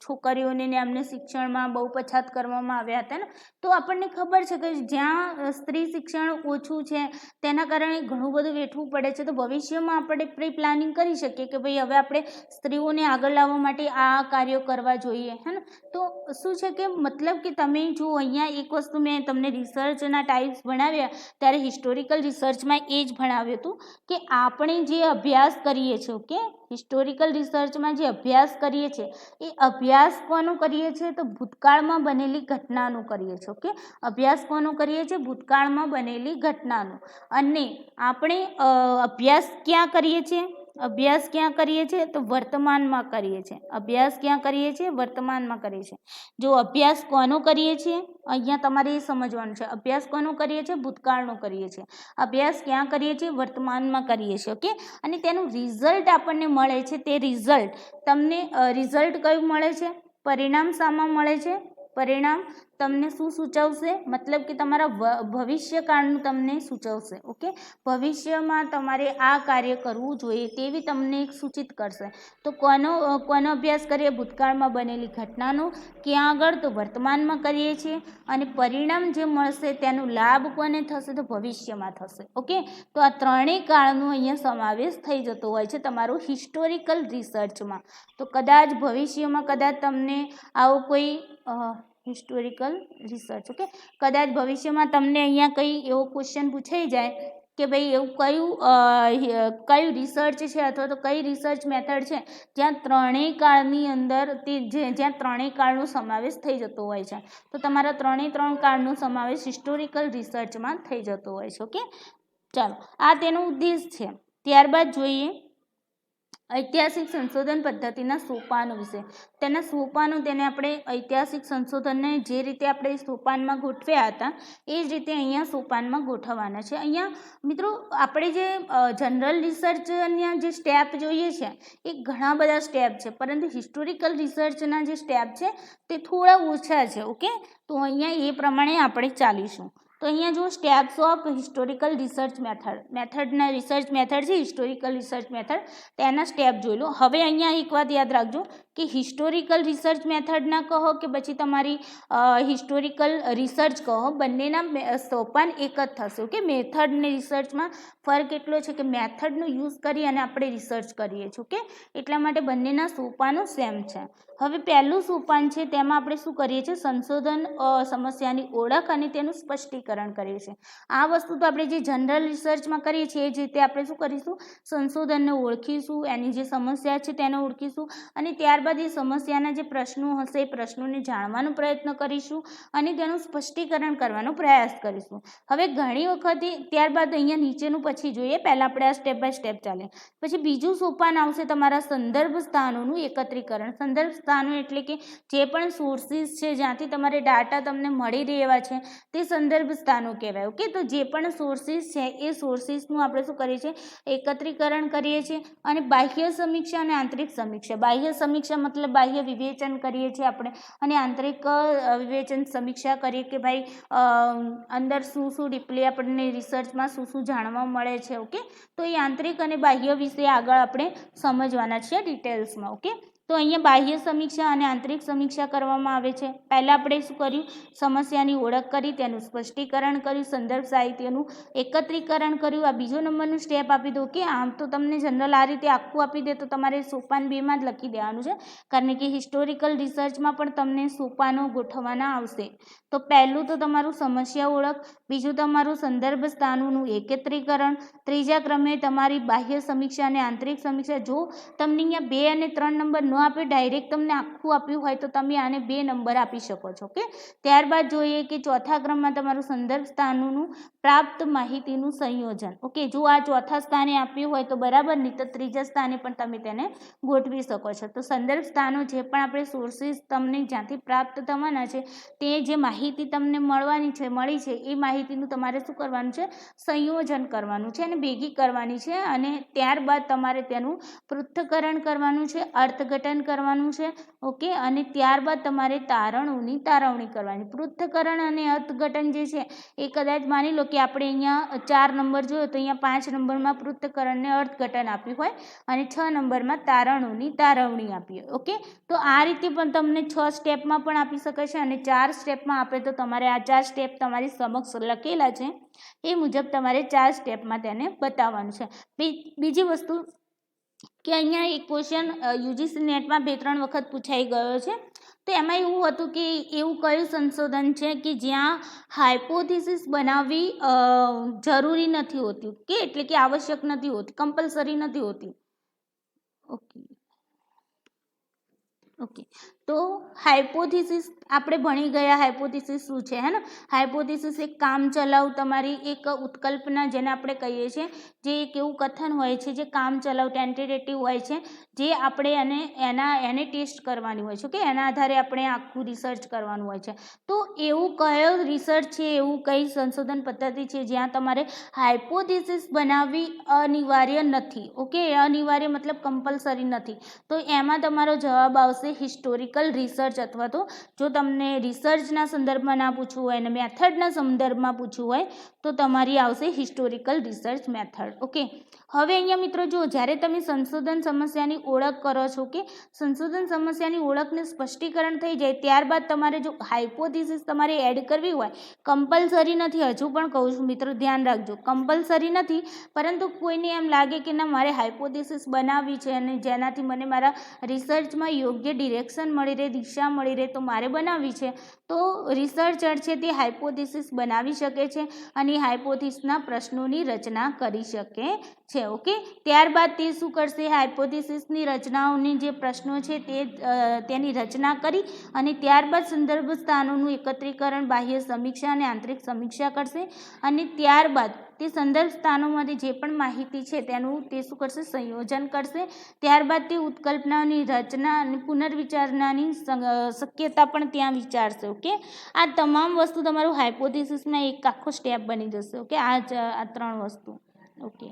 છોકરીઓને ને એમને શિક્ષણમાં બહુ પછાત કરવામાં આવ્યા હતા ને, તો આપણને ખબર છે કે જ્યાં સ્ત્રી શિક્ષણ ઓછું છે તેના કારણે ઘણું બધું વેઠવું પડે છે. તો ભવિષ્યમાં આપણે પ્રી પ્લાનિંગ કરી શકીએ કે ભાઈ હવે આપણે સ્ત્રીઓને આગળ લાવવા માટે આ કાર્યો કરવા જોઈએ, હે ને. તો શું છે કે મતલબ કે તમે જો અહીંયા એક વસ્તુ મેં તમને રિસર્ચના ટાઈપ્સ ભણાવ્યા ત્યારે હિસ્ટોરિકલ રિસર્ચમાં એ જ ભણાવ્યું હતું કે આપણે જે અભ્યાસ કરીએ છીએ, ઓકે, હિસ્ટોરિકલ રિસર્ચમાં જે અભ્યાસ કરીએ છીએ એ અભ્યાસ કોનો કરીએ છીએ તો ભૂતકાળમાં બનેલી ઘટનાનો કરીએ છીએ, ઓકે. અભ્યાસ કોનો કરીએ છીએ? ભૂતકાળમાં બનેલી ઘટનાનો. અને આપણે અભ્યાસ ક્યાં કરીએ છીએ? અભ્યાસ ક્યાં કરીએ છીએ તો વર્તમાનમાં કરીએ છીએ. અભ્યાસ ક્યાં કરીએ છીએ? વર્તમાનમાં કરીએ છીએ. જો અભ્યાસ કોનો કરીએ છીએ, અહીંયા તમારે એ સમજવાનું છે. અભ્યાસ કોનો કરીએ છીએ? ભૂતકાળનો કરીએ છીએ. અભ્યાસ ક્યાં કરીએ છીએ? વર્તમાનમાં કરીએ છીએ, ઓકે. અને તેનું રિઝલ્ટ આપણને મળે છે, તે રિઝલ્ટ તમને રિઝલ્ટ કયું મળે છે? પરિણામ શામાં મળે છે? પરિણામ તમને શું સૂચવશે? મતલબ કે તમારા ભવિષ્યકાળનું તમને સૂચવશે, ઓકે. ભવિષ્યમાં તમારે આ કાર્ય કરવું જોઈએ તેવી તમને એક સૂચિત કરશે. તો કોનો અભ્યાસ કરીએ? ભૂતકાળમાં બનેલી ઘટનાનો. ક્યાં આગળ? તો વર્તમાનમાં કરીએ છીએ. અને પરિણામ જે મળશે તેનો લાભ કોને થશે? તો ભવિષ્યમાં થશે, ઓકે. તો આ ત્રણેય કાળનો અહીંયા સમાવેશ થઈ જતો હોય છે તમારું હિસ્ટોરિકલ રિસર્ચમાં. તો કદાચ ભવિષ્યમાં કદાચ તમને આવો કોઈ હિસ્ટોરિકલ રિસર્ચ, ઓકે, કદાચ ભવિષ્યમાં તમને અહીંયા કંઈ એવો ક્વેશ્ચન પૂછાઈ જાય કે ભાઈ એવું કયું રિસર્ચ છે અથવા તો કઈ રિસર્ચ મેથડ છે જ્યાં ત્રણેય કાળની અંદર જ્યાં ત્રણેય કાળનો સમાવેશ થઈ જતો હોય છે, તો તમારા ત્રણ કાળનો સમાવેશ હિસ્ટોરિકલ રિસર્ચમાં થઈ જતો હોય છે, ઓકે. ચાલો, આ તેનો ઉદ્દેશ છે. ત્યારબાદ જોઈએ ઐતિહાસિક સંશોધન પદ્ધતિના સોપાનો વિશે. તેના સોપાનો, તેને આપણે ઐતિહાસિક સંશોધનને જે રીતે આપણે સોપાનમાં ગોઠવ્યા હતા એ જ રીતે અહીંયા સોપાનમાં ગોઠવવાના છે. અહીંયા મિત્રો આપણે જે જનરલ રિસર્ચના જે સ્ટેપ જોઈએ છે એ ઘણા બધા સ્ટેપ છે, પરંતુ હિસ્ટોરિકલ રિસર્ચના જે સ્ટેપ છે તે થોડા ઓછા છે, ઓકે. તો અહીંયા એ પ્રમાણે આપણે ચાલીશું. તો અહીંયા જો સ્ટેપ્સ ઓફ હિસ્ટોરિકલ રિસર્ચ મેથડના રિસર્ચ મેથડ છે, હિસ્ટોરિકલ રિસર્ચ મેથડ, તેના સ્ટેપ જોઈ લો. હવે અહીંયા એક વાત યાદ રાખજો કે હિસ્ટોરિકલ રિસર્ચ મેથડના કહો કે પછી તમારી હિસ્ટોરિકલ રિસર્ચ કહો, બંનેના સોપાન એક જ થશે, ઓકે. મેથડ ને રિસર્ચમાં ફરક એટલો છે કે મેથડનો યુઝ કરી અને આપણે રિસર્ચ કરીએ છીએ, ઓકે. એટલા માટે બંનેના સોપાનો સેમ છે. હવે પહેલું સોપાન છે તેમાં આપણે શું કરીએ છીએ? સંશોધન સમસ્યાની ઓળખ અને તેનું સ્પષ્ટીકરણ કરીએ છીએ. આ વસ્તુ તો આપણે જે જનરલ રિસર્ચમાં કરીએ છીએ એ જ રીતે આપણે શું કરીશું? સંશોધનને ઓળખીશું, એની જે સમસ્યા છે તેને ઓળખીશું અને ત્યારબાદ ત્યારબાદ એ સમસ્યાના જે પ્રશ્નો હશે એ પ્રશ્નોને જાણવાનો પ્રયત્ન કરીશું અને તેનું સ્પષ્ટીકરણ કરવાનો પ્રયાસ કરીશું. હવે ઘણી વખતે ત્યારબાદ અહીંયા નીચેનું પછી જોઈએ, પહેલાં આપણે આ સ્ટેપ બાય સ્ટેપ ચાલે. પછી બીજું સોપાન આવશે તમારા સંદર્ભ સ્થાનોનું એકત્રીકરણ. સંદર્ભ સ્થાનો એટલે કે જે પણ સોર્સિસ છે જ્યાંથી તમારે ડાટા તમને મળી રહેવા છે તે સંદર્ભ સ્થાનો કહેવાય. ઓકે, તો જે પણ સોર્સિસ છે એ સોર્સિસનું આપણે શું કરીએ છીએ, એકત્રીકરણ કરીએ છીએ. અને બાહ્ય સમીક્ષા અને આંતરિક સમીક્ષા. બાહ્ય સમીક્ષા મતલબ બાહ્ય વિવેચન કરીએ છીએ આપણે, અને આંતરિક વિવેચન સમીક્ષા કરીએ કે ભાઈ અંદર શું શું ડીપલી આપણને રિસર્ચમાં શું શું જાણવા મળે છે. ઓકે, તો એ આંતરિક અને બાહ્ય વિશે આગળ આપણે સમજવાના છીએ ડિટેલ્સમાં. ઓકે, તો અહીંયા બાહ્ય સમીક્ષા અને આંતરિક સમીક્ષા કરવામાં આવે છે. પહેલાં આપણે શું કર્યું, સમસ્યાની ઓળખ કરી, તેનું સ્પષ્ટીકરણ કર્યું, સંદર્ભ સાહિત્યનું એકત્રીકરણ કર્યું. આ બીજો નંબરનું સ્ટેપ આપી દો. કે આમ તો તમને જનરલ આ રીતે આખું આપી દે તો તમારે સોપાન 2માં જ લખી દેવાનું છે, કારણ કે હિસ્ટોરિકલ રિસર્ચમાં પણ તમને સોપાનો ગોઠવવાના આવશે. તો પહેલું તો તમારું સમસ્યા ઓળખ, બીજું તમારું સંદર્ભ સ્થાનોનું એકત્રીકરણ, ત્રીજા ક્રમે તમારી બાહ્ય સમીક્ષા અને આંતરિક સમીક્ષા. જો તમને અહીંયા 2 અને 3 નંબર ન આપે, ડાયરેક્ટ તમને આખું આપ્યું હોય તો તમે આને 2 નંબર આપી શકો છો. ઓકે, ત્યારબાદ જોઈએ કે ચોથા ક્રમમાં તમારું સંદર્ભ સ્થાનોનું પ્રાપ્ત માહિતીનું સંયોજન. ઓકે, જો આ ચોથા સ્થાને આપ્યું હોય તો બરાબર, નહીં તો ત્રીજા સ્થાને પણ તમે તેને ગોઠવી શકો છો. તો સંદર્ભ સ્થાનો જે પણ આપણે સોર્સિસ તમને જ્યાંથી પ્રાપ્ત થવાના છે તે જે માહિતી તમને મળી છે એ માહિતીનું તમારે શું કરવાનું છે, સંયોજન કરવાનું છે અને ભેગી કરવાની છે. અને ત્યારબાદ તમારે તેનું પૃથ્થકરણ કરવાનું છે, અર્થઘટન કરવાનું છે. ઓકે, અને ત્યારબાદ તમારે તારણોની તારવણી કરવાની. પૃથ્થકરણ અને અર્થઘટન જે છે એ કદાચ માની લો કે આપણે અહીંયા 4 નંબર જોયો તો અહીંયા 5 નંબરમાં પૃથ્થકરણને અર્થઘટન આપ્યું હોય અને 6 નંબરમાં તારણોની તારવણી આપી હોય. ઓકે, તો આ રીતે પણ તમને 6 સ્ટેપમાં પણ આપી શકે છે અને 4 સ્ટેપમાં આપે તો તમારે આ 4 સ્ટેપ તમારી સમક્ષ લખેલા છે એ મુજબ તમારે 4 સ્ટેપમાં તેને બતાવવાનું છે. બીજી વસ્તુ કે અહીંયા એક ક્વેશ્ચન યુજીસી નેટમાં 2-3 વખત પૂછાઈ ગયો છે. તો એમાં એવું હતું કે એવું કયું સંશોધન છે કે જ્યાં હાઇપોથિસિસ બનાવવી જરૂરી નથી હોતી, કે એટલે કે આવશ્યક નથી હોતી, કમ્પલસરી નથી હોતી. ઓકે, તો હાઇપોથિસિસ આપણે ભણી ગયા. હાઇપોથિસિસ શું છે, હે ને? હાઇપોથિસિસ એક કામચલાઉ તમારી એક ઉત્કલ્પના જેને આપણે કહીએ છીએ, જે એક એવું કથન હોય છે જે કામચલાઉ ટેન્ટેટિવ હોય છે, જે આપણે એને ટેસ્ટ કરવાની હોય છે. કે એના આધારે આપણે આખું રિસર્ચ કરવાનું હોય છે. તો એવું કયો રિસર્ચ છે, એવું કઈ સંશોધન પદ્ધતિ છે જ્યાં તમારે હાઇપોથિસિસ બનાવવી અનિવાર્ય નથી. ઓકે, અનિવાર્ય મતલબ કમ્પલસરી નથી. તો એમાં તમારો જવાબ આવશે હિસ્ટોરિકલ રિસર્ચ. અથવા તો જો તમને રિસર્ચના સંદર્ભમાં ના પૂછવું હોય અને મેથડના સંદર્ભમાં પૂછવું હોય તો તમારી આવશે હિસ્ટોરિકલ રિસર્ચ મેથડ. ઓકે, હવે અહીંયા મિત્રો જો જ્યારે તમે સંશોધન સમસ્યાની ઓળખ કરો છો, કે સંશોધન સમસ્યાની ઓળખને સ્પષ્ટીકરણ થઈ જાય ત્યારબાદ તમારે જો હાઇપોથિસિસ તમારે એડ કરવી હોય, કમ્પલસરી નથી, હજુ પણ કહું છું મિત્રો ધ્યાન રાખજો, કમ્પલસરી નથી, પરંતુ કોઈને એમ લાગે કે ના મારે હાઇપોથિસિસ બનાવવી છે અને જેનાથી મને મારા રિસર્ચમાં યોગ્ય ડિરેક્શન મળી રહે, દિશા મળી રહે, તો મારે બનાવવી છે, તો રિસર્ચર છે તે હાઇપોથિસિસ બનાવી શકે છે અને હાઇપોથિસિસના પ્રશ્નોની રચના કરી શકે છે. ઓકે, ત્યારબાદ તે શું કરશે, હાઇપોથિસિસની રચનાઓની જે પ્રશ્નો છે તેની રચના કરી અને ત્યારબાદ સંદર્ભ સ્થાનોનું એકત્રીકરણ, બાહ્ય સમીક્ષા અને આંતરિક સમીક્ષા કરશે અને ત્યારબાદ તે સંદર્ભ સ્થાનોમાંથી જે પણ માહિતી છે તેનું તે શું કરશે, સંયોજન કરશે. ત્યારબાદ તે ઉત્કલ્પનાની રચના અને પુનર્વિચારણાની શક્યતા પણ ત્યાં વિચારશે. ઓકે, આ તમામ વસ્તુ તમારું હાઇપોથિસિસમાં એક આખો સ્ટેપ બની જશે. ઓકે, આ 3 વસ્તુ. ઓકે,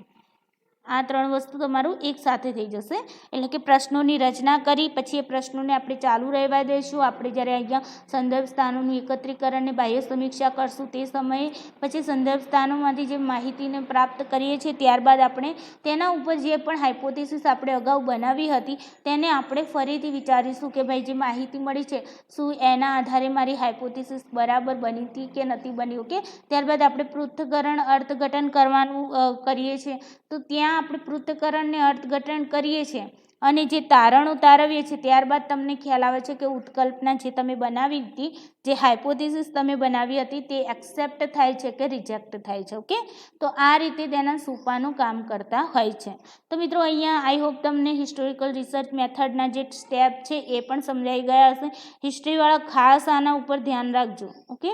આ 3 વસ્તુ તમારું એક સાથે થઈ જશે. એટલે કે પ્રશ્નોની રચના કરી, પછી એ પ્રશ્નોને આપણે ચાલુ રહેવા દઈશું. આપણે જ્યારે અહીંયા સંદર્ભ સ્થાનોનું એકત્રીકરણ અને બાહ્ય સમીક્ષા કરશું તે સમયે પછી સંદર્ભ સ્થાનોમાંથી જે માહિતીને પ્રાપ્ત કરીએ છીએ ત્યારબાદ આપણે તેના ઉપર જે પણ હાઇપોથિસિસ આપણે અગાઉ બનાવી હતી તેને આપણે ફરીથી વિચારીશું કે ભાઈ જે માહિતી મળી છે શું એના આધારે મારી હાઇપોથિસિસ બરાબર બની હતી કે નથી બની. ઓકે, ત્યારબાદ આપણે પૃથ્થકરણ, અર્થઘટન કરવાનું કરીએ છીએ. તો ત્યાં પહેલાં આપણે પૃથ્થકરણને અર્થઘટન કરીએ છીએ અને જે તારણો તારવીએ છીએ ત્યારબાદ તમને ખ્યાલ આવે છે કે ઉત્કલ્પના જે તમે બનાવી હતી, જે હાઇપોથેસિસ તમે બનાવી હતી તે એક્સેપ્ટ થાય છે કે રિજેક્ટ થાય છે. ઓકે, તો આ રીતે તેના સોપાનું કામ કરતા હોય છે. તો મિત્રો અહીંયા આઈ હોપ તમને હિસ્ટોરિકલ રિસર્ચ મેથડના જે સ્ટેપ છે એ પણ સમજાઈ ગયા હશે. હિસ્ટ્રીવાળા ખાસ આના ઉપર ધ્યાન રાખજો. ઓકે,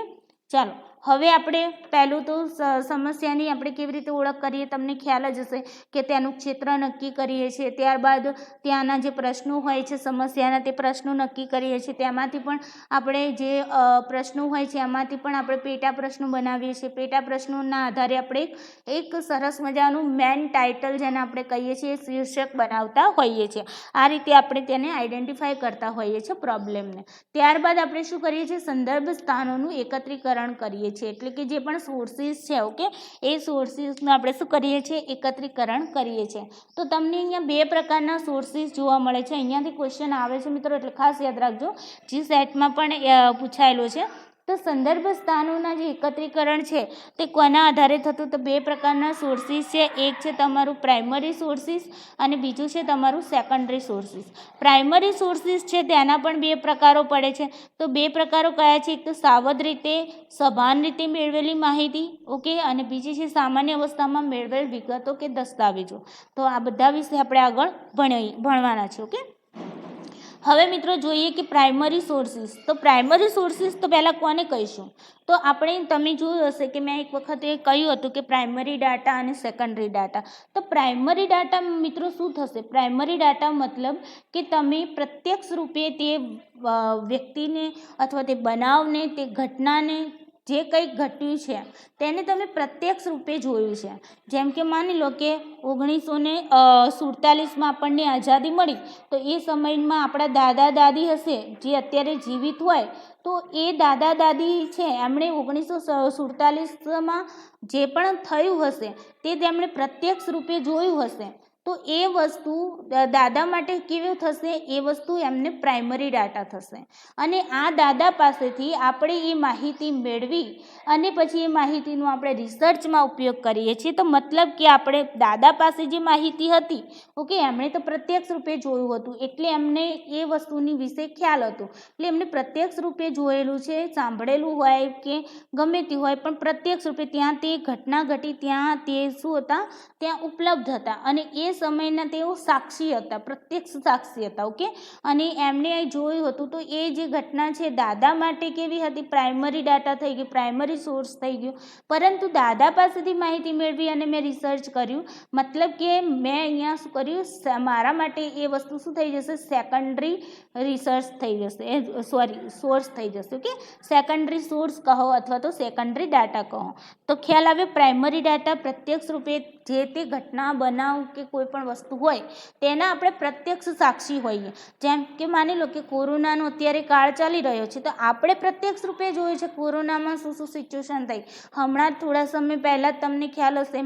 ચાલો હવે આપણે પહેલું તો સમસ્યાની આપણે કેવી રીતે ઓળખ કરીએ તમને ખ્યાલ જ હશે કે તેનું ક્ષેત્ર નક્કી કરીએ છીએ, ત્યારબાદ ત્યાંના જે પ્રશ્નો હોય છે સમસ્યાના તે પ્રશ્નો નક્કી કરીએ છીએ, તેમાંથી પણ આપણે જે પ્રશ્નો હોય છે એમાંથી પણ આપણે પેટા પ્રશ્નો બનાવીએ છીએ. પેટા પ્રશ્નોના આધારે આપણે એક સરસ મજાનું મેન ટાઇટલ જેને આપણે કહીએ છીએ શીર્ષક બનાવતા હોઈએ છીએ. આ રીતે આપણે તેને આઈડેન્ટિફાય કરતા હોઈએ છીએ પ્રોબ્લેમને. ત્યારબાદ આપણે શું કરીએ છીએ, સંદર્ભ સ્થાનોનું એકત્રીકરણ કરીએ છીએ, એટલે કે જે પણ સોર્સિસ છે ઓકે એ સોર્સિસનું આપણે શું કરીએ છીએ, એકત્રીકરણ કરીએ છીએ. તો તમને અહીંયા બે પ્રકારના સોર્સિસ જોવા મળે છે. અહીંયાથી ક્વેશ્ચન આવે છે મિત્રો, એટલે ખાસ યાદ રાખજો, જી સેટમાં પણ પૂછાયેલો છે. તો સંદર્ભ સ્થાનોના જે એકત્રીકરણ છે તે કોના આધારે થતું, તો બે પ્રકારના સોર્સિસ છે. એક છે તમારું પ્રાઇમરી સોર્સિસ અને બીજું છે તમારું સેકન્ડરી સોર્સિસ. પ્રાઇમરી સોર્સિસ છે તેના પણ બે પ્રકારો પડે છે. તો બે પ્રકારો કયા છે, એક તો સાવધ રીતે સભાન રીતે મેળવેલી માહિતી ઓકે, અને બીજી છે સામાન્ય અવસ્થામાં મેળવેલ વિગતો કે દસ્તાવેજો. તો આ બધા વિશે આપણે આગળ ભણવાના છે. ઓકે, હવે મિત્રો જોઈએ કે પ્રાઇમરી સોર્સિસ. તો પ્રાઇમરી સોર્સિસ તો પહેલાં કોને કહીશું, તો આપણે તમે જોયું હશે કે મેં એક વખત એ કહ્યું હતું કે પ્રાઇમરી ડાટા અને સેકન્ડરી ડાટા. તો પ્રાઇમરી ડાટા મિત્રો શું થશે, પ્રાઇમરી ડાટા મતલબ કે તમે પ્રત્યક્ષ રૂપે તે વ્યક્તિને અથવા તે બનાવને, તે ઘટનાને, જે કંઈ ઘટ્યું છે તેને તમે પ્રત્યક્ષ રૂપે જોયું છે. જેમ કે માની લો કે 1947માં આપણને આઝાદી મળી, તો એ સમયમાં આપણા દાદા દાદી હશે જે અત્યારે જીવિત હોય, તો એ દાદા દાદી છે એમણે 1947માં જે પણ થયું હશે તે તેમણે પ્રત્યક્ષ રૂપે જોયું હશે. તો એ વસ્તુ દાદા માટે કેવું થશે, એ વસ્તુ એમને પ્રાઇમરી ડાટા થશે. અને આ દાદા પાસેથી આપણે એ માહિતી મેળવી અને પછી એ માહિતીનો આપણે રિસર્ચમાં ઉપયોગ કરીએ છીએ. તો મતલબ કે આપણે દાદા પાસે જે માહિતી હતી ઓકે, એમણે તો પ્રત્યક્ષ રૂપે જોયું હતું એટલે એમને એ વસ્તુની વિશે ખ્યાલ હતો, એટલે એમને પ્રત્યક્ષ રૂપે જોયેલું છે, સાંભળેલું હોય કે ગમે તે હોય, પણ પ્રત્યક્ષ રૂપે ત્યાં તે ઘટના ઘટી, ત્યાં તે શું હતા, ત્યાં ઉપલબ્ધ હતા અને એ સમયના તેઓ સાક્ષી હતા, પ્રત્યક્ષ સાક્ષી હતા. ઓકે, અને એમને જોયું હતું. તો એ જે ઘટના છે દાદા માટે કેવી હતી, પ્રાઇમરી ડાટા થઈ ગઈ, પ્રાઇમરી સોર્સ થઈ ગયું. પરંતુ દાદા પાસેથી માહિતી મેળવી અને મેં રિસર્ચ કર્યું, મતલબ કે મેં અહીંયા શું કર્યું, મારા માટે એ વસ્તુ શું થઈ જશે, સેકન્ડરી રિસર્ચ થઈ જશે, સોર્સ થઈ જશે. ઓકે, સેકન્ડરી સોર્સ કહો અથવા તો સેકન્ડરી ડાટા કહો. તો ખ્યાલ આવે, પ્રાઇમરી ડાટા પ્રત્યક્ષ રૂપે જે તે ઘટના, બનાવ કે કોઈ પણ વસ્તુ હોય તેના આપણે પ્રત્યક્ષ સાક્ષી હોઈએ. જેમ કે માની લો કે કોરોનાનો અત્યારે કાળ ચાલી રહ્યો છે, તો આપણે પ્રત્યક્ષ રૂપે જોયું છે કોરોનામાં શું શું સિચ્યુએશન થઈ. હમણાં થોડા સમય પહેલાં તમને ખ્યાલ હશે,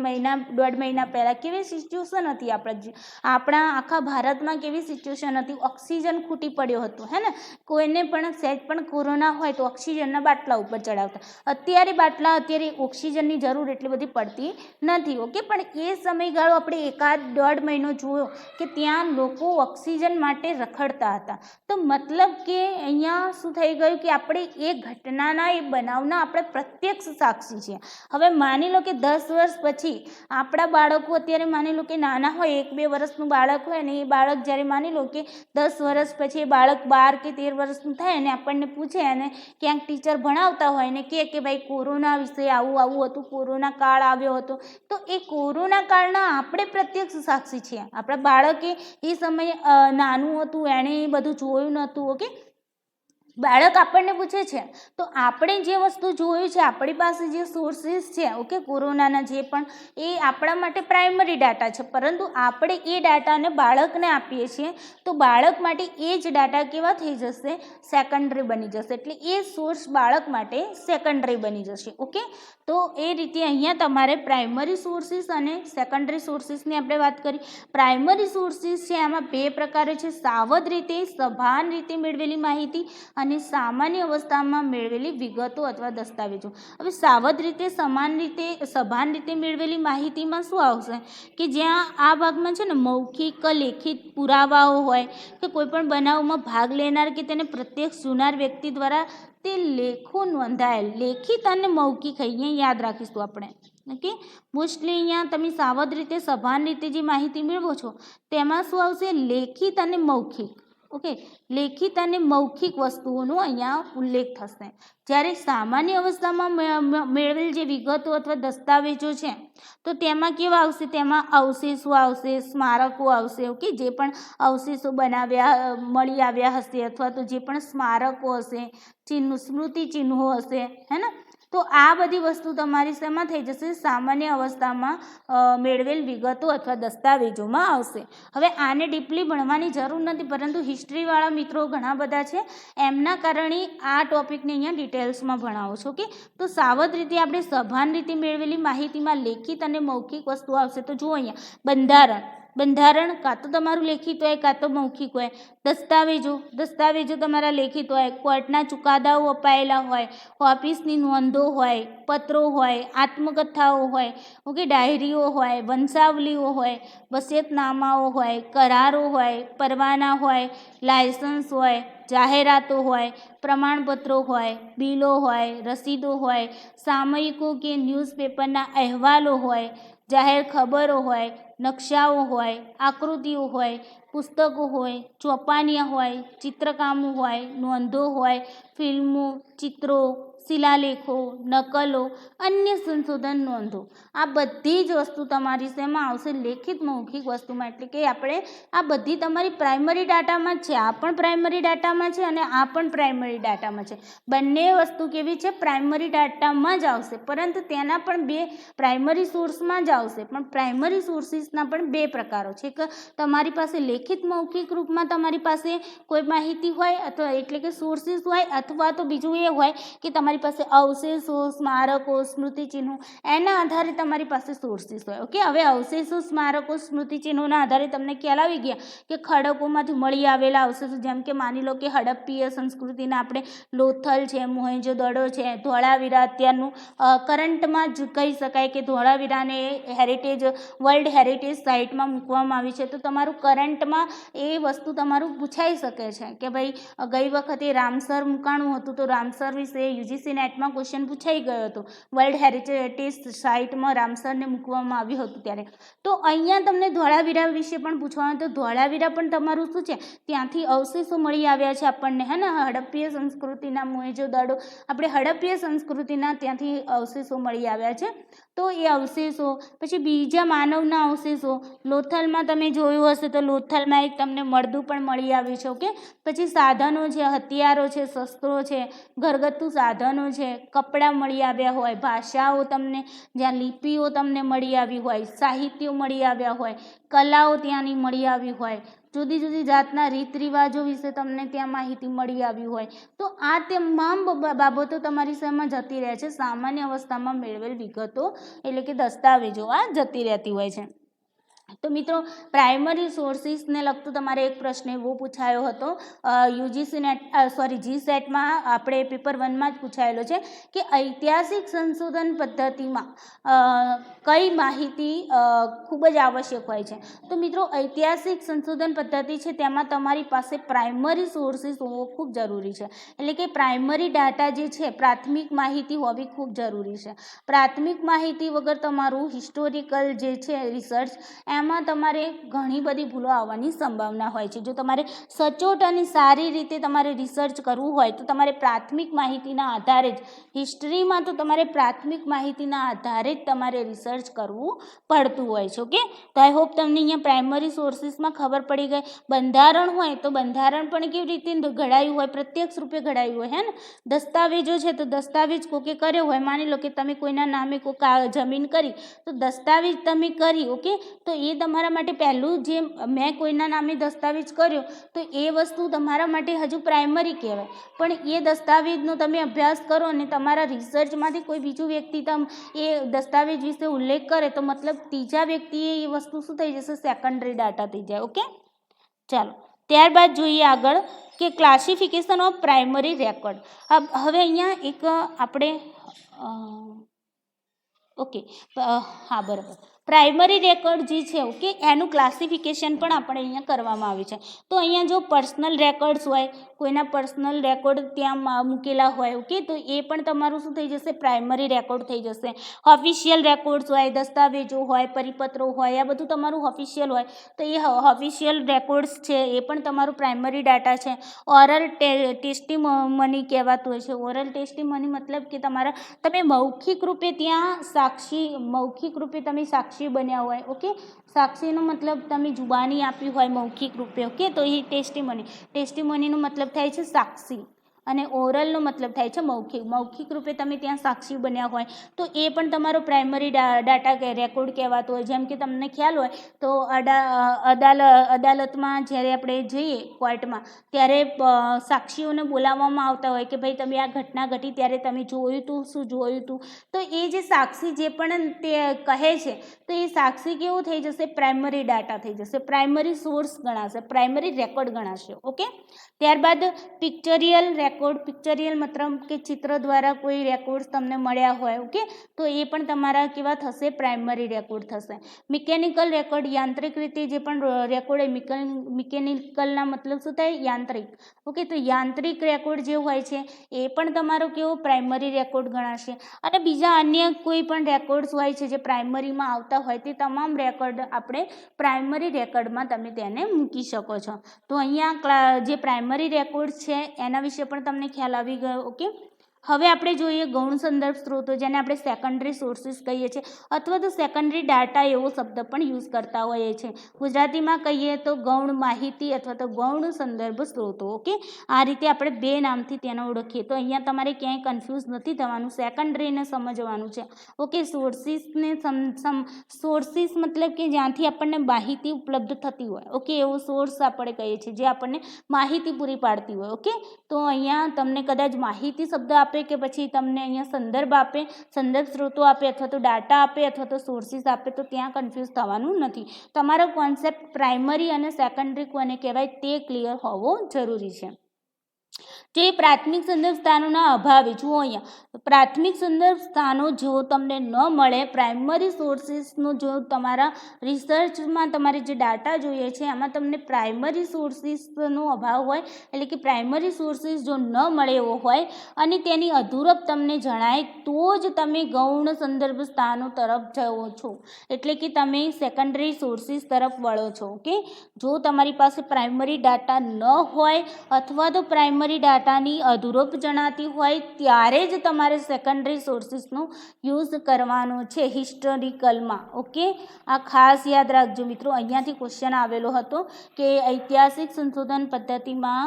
દોઢ મહિના પહેલાં કેવી સિચ્યુએશન હતી આપણા આખા ભારતમાં, કેવી સિચ્યુએશન હતી, ઓક્સિજન ખૂટી પડ્યો હતો હે ને. કોઈને પણ સહેજ પણ કોરોના હોય તો ઓક્સિજનના બાટલા ઉપર ચડાવતા. અત્યારે ઓક્સિજનની જરૂર એટલી બધી પડતી નથી. ઓકે, પણ એ સમયગાળો આપણે એકાદ દોઢ મહિનો જોયો કે ત્યાં લોકો ઓક્સિજન માટે રખડતા હતા. તો મતલબ કે અહીંયા શું થઈ ગયું કે આપણે એ ઘટનાના, એ બનાવના આપણે પ્રત્યક્ષ સાક્ષી છીએ. હવે માની લો કે 10 વર્ષ પછી આપણા બાળકો, અત્યારે માની લો કે નાના હોય, 1-2 વર્ષનું બાળક હોય ને, એ બાળક જ્યારે માની લો કે 10 વર્ષ પછી એ બાળક 12 કે 13 વર્ષનું થાય અને આપણને પૂછે, અને ક્યાંક ટીચર ભણાવતા હોય ને કે ભાઈ કોરોના વિશે આવું હતું, કોરોના કાળ આવ્યો હતો, તો એ કોરોના કાળના આપણે પ્રત્યક્ષ સાક્ષી છીએ. આપણા બાળકે એ સમયે નાનું હતું, એણે એ બધું જોયું નહોતું. ઓકે, બાળક આપણને પૂછે છે તો આપણે જે વસ્તુ જોયું છે, આપણી પાસે જે સોર્સિસ છે ઓકે, કોરોનાના જે પણ, એ આપણા માટે પ્રાઇમરી ડાટા છે. પરંતુ આપણે એ ડાટાને બાળકને આપીએ છીએ તો બાળક માટે એ જ ડાટા કેવા થઈ જશે, સેકન્ડરી બની જશે. એટલે એ સોર્સ બાળક માટે સેકન્ડરી બની જશે. ઓકે, તો એ રીતે અહીંયા તમારે પ્રાઇમરી સોર્સિસ અને સેકન્ડરી સોર્સિસની આપણે વાત કરી. પ્રાઇમરી સોર્સિસ છે એમાં બે પ્રકારે છે, સાવધ રીતે સભાન રીતે મેળવેલી માહિતી અને સામાન્ય અવસ્થામાં મેળવેલી વિગતો અથવા દસ્તાવેજો. હવે સાવધ રીતે સભાન રીતે મેળવેલી માહિતીમાં શું આવશે કે જ્યાં આ ભાગમાં છે ને મૌખિક લેખિત પુરાવાઓ હોય કે કોઈ પણ બનાવમાં ભાગ લેનાર કે તેને પ્રત્યક્ષ જોનાર વ્યક્તિ દ્વારા તે લેખો નોંધાયેલ. લેખિત અને મૌખિક અહીંયા યાદ રાખીશું આપણે. ઓકે, મોસ્ટલી અહીંયા તમે સાવધ રીતે સભાન રીતે જે માહિતી મેળવો છો તેમાં શું આવશે? લેખિત અને મૌખિક. ઓકે, લેખિત અને મૌખિક વસ્તુઓનો અહીંયા ઉલ્લેખ થશે. જ્યારે સામાન્ય અવસ્થામાં મેળવેલ જે વિગતો અથવા દસ્તાવેજો છે તો તેમાં કેવા આવશે? તેમાં અવશેષો આવશે, સ્મારકો આવશે. ઓકે, જે પણ અવશેષો મળી આવ્યા હશે અથવા તો જે પણ સ્મારકો હશે, સ્મૃતિ ચિહ્નો હશે, હે ને, તો આ બધી વસ્તુ તમારી શેમાં થઈ જશે? સામાન્ય અવસ્થામાં મેળવેલ વિગતો અથવા દસ્તાવેજોમાં આવશે. હવે આને ડીપલી ભણવાની જરૂર નથી, પરંતુ હિસ્ટ્રીવાળા મિત્રો ઘણા બધા છે, એમના કારણે આ ટોપિકને અહીંયા ડિટેલ્સમાં ભણાવો છો. ઓકે, તો સાવધ રીતે આપણે સભાન રીતે મેળવેલી માહિતીમાં લેખિત અને મૌખિક વસ્તુ આવશે. તો જુઓ અહીંયા બંધારણ કાં તો તમારું લેખિત હોય કાં તો મૌખિક હોય. દસ્તાવેજો તમારા લેખિત હોય, કોર્ટના ચુકાદાઓ અપાયેલા હોય, ઓફિસની નોંધો હોય, પત્રો હોય, આત્મકથાઓ હોય, ઓકે, ડાયરીઓ હોય, વંશાવલીઓ હોય, વસિયતનામાઓ હોય, કરારો હોય, પરવાના હોય, લાયસન્સ હોય, જાહેરાતો હોય, પ્રમાણપત્રો હોય, બિલો હોય, રસીદો હોય, સામયિકો કે ન્યૂઝપેપરના અહેવાલો હોય, જાહેર ખબરો હોય, નકશાઓ હોય, આકૃતિઓ હોય, પુસ્તકો હોય, ચોપાનિયા હોય, ચિત્રકામો હોય, નોંધો હોય, ફિલ્મો, ચિત્રો, શિલાલેખો, નકલો, અન્ય સંશોધન નોંધો. આ બધી જ વસ્તુ તમારી શેમાં આવશે? લેખિત મૌખિક વસ્તુમાં. એટલે કે આપણે આ બધી તમારી પ્રાઇમરી ડાટામાં જ છે. આ પણ પ્રાઇમરી ડાટામાં છે અને આ પણ પ્રાઇમરી ડાટામાં છે. બંને વસ્તુ કેવી છે? પ્રાઇમરી ડાટામાં જ આવશે, પરંતુ તેના પણ બે પ્રાઇમરી સોર્સમાં જ આવશે. પણ પ્રાઇમરી સોર્સિસના પણ બે પ્રકારો છે. કે તમારી પાસે લેખિત મૌખિક રૂપમાં તમારી પાસે કોઈ માહિતી હોય અથવા એટલે કે સોર્સિસ હોય, અથવા તો બીજું એ હોય કે તમારી પાસે અવશેષો, સ્મારકો, સ્મૃતિચિહ્નો, એના આધારે તમારી પાસે સોર્સિસ હોય. ઓકે, હવે અવશેષો, સ્મારકો, સ્મૃતિચિહ્નોના આધારે તમને ખ્યાલ આવી ગયા કે ખડકોમાંથી મળી આવેલા અવશેષો, જેમ કે માની લો કે હડપ્પીય સંસ્કૃતિના આપણે લોથલ છે, મોહેંજો-દડો છે, ધોળાવીરા અત્યારનું કરંટમાં જ કહી શકાય કે ધોળાવીરાને વર્લ્ડ હેરિટેજ સાઇટમાં મૂકવામાં આવી છે. તો તમારું કરંટમાં એ વસ્તુ તમારું પૂછાઈ શકે છે કે ભાઈ ગઈ વખતે રામસર મૂકાણું હતું, તો રામસર વિશે યુજીસી નેટમાં ક્વેશ્ચન પૂછાઈ ગયો હતો. વર્લ્ડ હેરિટેજ સાઇટમાં રામસરને મૂકવામાં આવ્યું હતું ત્યારે. તો અહીંયા તમને ધોળાવીરા વિશે પણ પૂછવાનું, તો ધોળાવીરા પણ તમારું શું છે? ત્યાંથી અવશેષો મળી આવ્યા છે આપણને, હે ને, હડપ્પીય સંસ્કૃતિના, મોહેંજો-દડો, આપણે હડપ્પીય સંસ્કૃતિના ત્યાંથી અવશેષો મળી આવ્યા છે. તો એ અવશેષો, પછી બીજા માનવના અવશેષો, લોથલમાં તમે જોયું હશે તો લોથલમાં એક તમને મળદું પણ મળી આવ્યું છે. ઓકે, પછી સાધનો છે, હથિયારો છે, શસ્ત્રો છે, ઘરગથ્થુ સાધનો છે, કપડાં મળી આવ્યા હોય, ભાષાઓ તમને જ્યાં લિપિઓ તમને મળી આવી હોય, સાહિત્યો મળી આવ્યા હોય, કલાઓ ત્યાંની મળી આવી હોય, જુદી જુદી જાતના રીત રિવાજો વિશે તમને ત્યાં માહિતી મળી આવી હોય. તો આ તમામ બાબતો તમારી શેમાં જતી રહે છે? સામાન્ય અવસ્થામાં મેળવેલ વિગતો એટલે કે દસ્તાવેજો આ જતી રહેતી હોય છે. તો મિત્રો, પ્રાઇમરી સોર્સિસને લગતો તમારે એક પ્રશ્ન એવો પૂછાયો હતો જી સેટમાં, આપણે પેપર 1માં જ પૂછાયેલો છે કે ઐતિહાસિક સંશોધન પદ્ધતિમાં કઈ માહિતી ખૂબ જ આવશ્યક હોય છે. તો મિત્રો, ઐતિહાસિક સંશોધન પદ્ધતિ છે તેમાં તમારી પાસે પ્રાઇમરી સોર્સિસ હોવો ખૂબ જરૂરી છે. એટલે કે પ્રાઇમરી ડાટા જે છે, પ્રાથમિક માહિતી હોવી ખૂબ જરૂરી છે. પ્રાથમિક માહિતી વગર તમારું હિસ્ટોરિકલ જે છે રિસર્ચ, એમાં તમારે ઘણી બધી ભૂલો આવવાની સંભાવના હોય છે. જો તમારે સચોટ અને સારી રીતે તમારે રિસર્ચ કરવું હોય તો તમારે પ્રાથમિક માહિતીના આધારે જ, હિસ્ટ્રીમાં તો તમારે પ્રાથમિક માહિતીના આધારે જ તમારે રિસર્ચ કરવું પડતું હોય છે. ઓકે, તો આઈ હોપ તમને અહીંયા પ્રાઇમરી સોર્સિસમાં ખબર પડી ગઈ. બંધારણ હોય તો બંધારણ પણ કેવી રીતે ઘડાયું હોય? પ્રત્યક્ષ રૂપે ઘડાયું હોય, હે ને. દસ્તાવેજો છે તો દસ્તાવેજ કોકે કર્યો હોય, માની લો કે તમે કોઈના નામે કોઈક જમીન કરી, તો દસ્તાવેજ તમે કરી. ઓકે, તો એ તમારા માટે પહેલું, જે મેં કોઈના નામે દસ્તાવેજ કર્યો, તો એ વસ્તુ તમારા માટે હજુ પ્રાઇમરી કહેવાય. પણ એ દસ્તાવેજનો તમે અભ્યાસ કરો અને તમારા રિસર્ચમાંથી કોઈ બીજું વ્યક્તિ એ દસ્તાવેજ વિશે ઉલ્લેખ કરે, તો મતલબ ત્રીજા વ્યક્તિએ એ વસ્તુ શું થઈ જશે? સેકન્ડરી ડાટા થઈ જાય. ઓકે, ચાલો. ત્યારબાદ જોઈએ આગળ કે ક્લાસિફિકેશન ઓફ પ્રાઇમરી રેકોર્ડ. હવે અહીંયા એક આપણે ઓકે હા બરાબર, પ્રાઇમરી રેકોર્ડ જે છે ઓકે એનું ક્લાસિફિકેશન પણ આપણે અહીંયા કરવામાં આવ્યું છે. તો અહીંયા જો પર્સનલ રેકોર્ડ્સ હોય, કોઈના પર્સનલ રેકોર્ડ ત્યાં મૂકેલા હોય ઓકે, તો એ પણ તમારું શું થઈ જશે, પ્રાઇમરી રેકોર્ડ થઈ જશે. ઓફિશિયલ રેકોર્ડ્સ હોય, દસ્તાવેજો હોય, પરિપત્રો હોય, આ બધું તમારું ઓફિશિયલ હોય, તો એ ઓફિશિયલ રેકોર્ડ્સ છે એ પણ તમારું પ્રાઇમરી ડાટા છે. ઓરલ ટેસ્ટિમની કહેવાતું હોય છે. ઓરલ ટેસ્ટિમની મતલબ કે તમે મૌખિક રૂપે ત્યાં મૌખિક રૂપે તમે સાક્ષી બન્યા હોય ઓકે. સાક્ષીનો મતલબ તમે જુબાની આપી હોય મૌખિક રૂપે ઓકે, તો એ ટેસ્ટિમનીનો મતલબ થાય છે સાક્ષી, અને ઓરલનો મતલબ થાય છે મૌખિક રૂપે તમે ત્યાં સાક્ષી બન્યા હોય, તો એ પણ તમારો પ્રાઇમરી ડાટા રેકોર્ડ કહેવાતો હોય. જેમ કે તમને ખ્યાલ હોય તો અદાલતમાં જ્યારે આપણે જઈએ કોર્ટમાં, ત્યારે સાક્ષીઓને બોલાવવામાં આવતા હોય કે ભાઈ તમે આ ઘટના ઘટી ત્યારે તમે જોયું હતું, શું જોયું હતું. તો એ જે સાક્ષી જે પણ તે કહે છે, તો એ સાક્ષી કેવું થઈ જશે, પ્રાઇમરી ડાટા થઈ જશે, પ્રાઇમરી સોર્સ ગણાશે, પ્રાઇમરી રેકોર્ડ ગણાશે ઓકે. ત્યારબાદ પિક્ચરિયલ પિક્ચરિયલ મતલબ કે ચિત્ર દ્વારા કોઈ રેકોર્ડ્સ તમને મળ્યા હોય ઓકે, તો એ પણ તમારા કેવા થશે, પ્રાઇમરી રેકોર્ડ થશે. મિકેનિકલ રેકોર્ડ, યાંત્રિક રીતે જે પણ રેકોર્ડ હોય, મિકેનિકલના મતલબ શું થાય, યાંત્રિક ઓકે. તો યાંત્રિક રેકોર્ડ જે હોય છે એ પણ તમારો કેવો, પ્રાઇમરી રેકોર્ડ ગણાશે. અને બીજા અન્ય કોઈ પણ રેકોર્ડ્સ હોય છે જે પ્રાઇમરીમાં આવતા હોય, તે તમામ રેકોર્ડ આપણે પ્રાઇમરી રેકોર્ડમાં તમે તેને મૂકી શકો છો. તો અહીંયા જે પ્રાઇમરી રેકોર્ડ છે એના વિશે પણ તમને ખ્યાલ આવી ગયો ઓકે. હવે આપણે જોઈએ ગૌણ સંદર્ભ સ્ત્રોતો, જેને આપણે સેકન્ડરી સોર્સિસ કહીએ છીએ, અથવા તો સેકન્ડરી ડાટા એવો શબ્દ પણ યુઝ કરતા હોઈએ છીએ. ગુજરાતીમાં કહીએ તો ગૌણ માહિતી અથવા તો ગૌણ સંદર્ભ સ્ત્રોતો ઓકે. આ રીતે આપણે બે નામથી તેને ઓળખીએ. તો અહીંયા તમારે ક્યાંય કન્ફ્યુઝ નથી થવાનું, સેકન્ડરીને સમજવાનું છે ઓકે. સોર્સિસ મતલબ કે જ્યાંથી આપણને માહિતી ઉપલબ્ધ થતી હોય ઓકે, એવો સોર્સ આપણે કહીએ છીએ જે આપણને માહિતી પૂરી પાડતી હોય ઓકે. તો અહીંયા તમને કદાચ માહિતી શબ્દ આપે કે પછી તમને અહીંયા સંદર્ભ આપે, સંદર્ભ સ્ત્રોતો આપે, અથવા તો ડાટા આપે, અથવા તો સોર્સિસ આપે, તો ત્યાં કન્ફ્યુઝ થવાનું નથી. તમારો કોન્સેપ્ટ પ્રાઇમરી અને સેકન્ડરી કોને કહેવાય તે ક્લિયર હોવો જરૂરી છે. જે પ્રાથમિક સંદર્ભ સ્થાનોના અભાવે, જુઓ અહીંયા પ્રાથમિક સંદર્ભ સ્થાનો જો તમને ન મળે, પ્રાઇમરી સોર્સિસનો જો તમારા રિસર્ચમાં તમારે જે ડાટા જોઈએ છે એમાં તમને પ્રાઇમરી સોર્સિસનો અભાવ હોય, એટલે કે પ્રાઇમરી સોર્સિસ જો ન મળે એવો હોય અને તેની અધૂરપ તમને જણાય, તો જ તમે ગૌણ સંદર્ભ સ્થાનો તરફ જાઓ છો, એટલે કે તમે સેકન્ડરી સોર્સિસ તરફ વળો છો ઓકે. જો તમારી પાસે પ્રાઇમરી ડાટા ન હોય અથવા તો પ્રાઇમરી ડાટાની અધૂરપ જણાતી હોય, ત્યારે જ તમારે સેકન્ડરી સોર્સિસનો યુઝ કરવાનો છે હિસ્ટોરિકલમાં ઓકે. આ ખાસ યાદ રાખજો મિત્રો. અહીંયાથી ક્વેશ્ચન આવેલો હતો કે ઐતિહાસિક સંશોધન પદ્ધતિમાં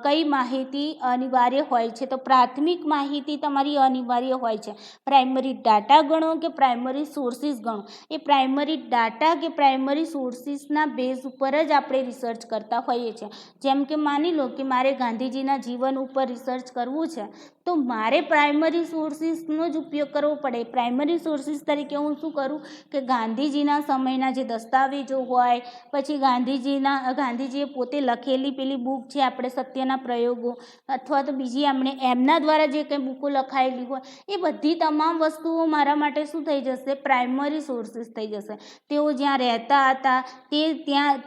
કઈ માહિતી અનિવાર્ય હોય છે, તો પ્રાથમિક માહિતી તમારી અનિવાર્ય હોય છે. પ્રાઇમરી ડાટા ગણો કે પ્રાઇમરી સોર્સિસ ગણો, એ પ્રાઇમરી ડાટા કે પ્રાઇમરી સોર્સિસના બેઝ ઉપર જ આપણે રિસર્ચ કરતા હોઈએ છીએ. જેમ કે માની લો કે મારે ગાંધીજીના જીવન ઉપર રિસર્ચ કરવું છે, તો મારે પ્રાઇમરી સોર્સિસનો જ ઉપયોગ કરવો પડે. પ્રાઇમરી સોર્સિસ તરીકે હું શું કરું કે ગાંધીજીના સમયના જે દસ્તાવેજો હોય, પછી ગાંધીજીએ પોતે લખેલી પેલી બુક છે આપણે સત્યના પ્રયોગો, અથવા તો બીજી એમના દ્વારા જે કંઈ બુકો લખાયેલી હોય, એ બધી તમામ વસ્તુઓ મારા માટે શું થઈ જશે, પ્રાઇમરી સોર્સિસ થઈ જશે. તેઓ જ્યાં રહેતા હતા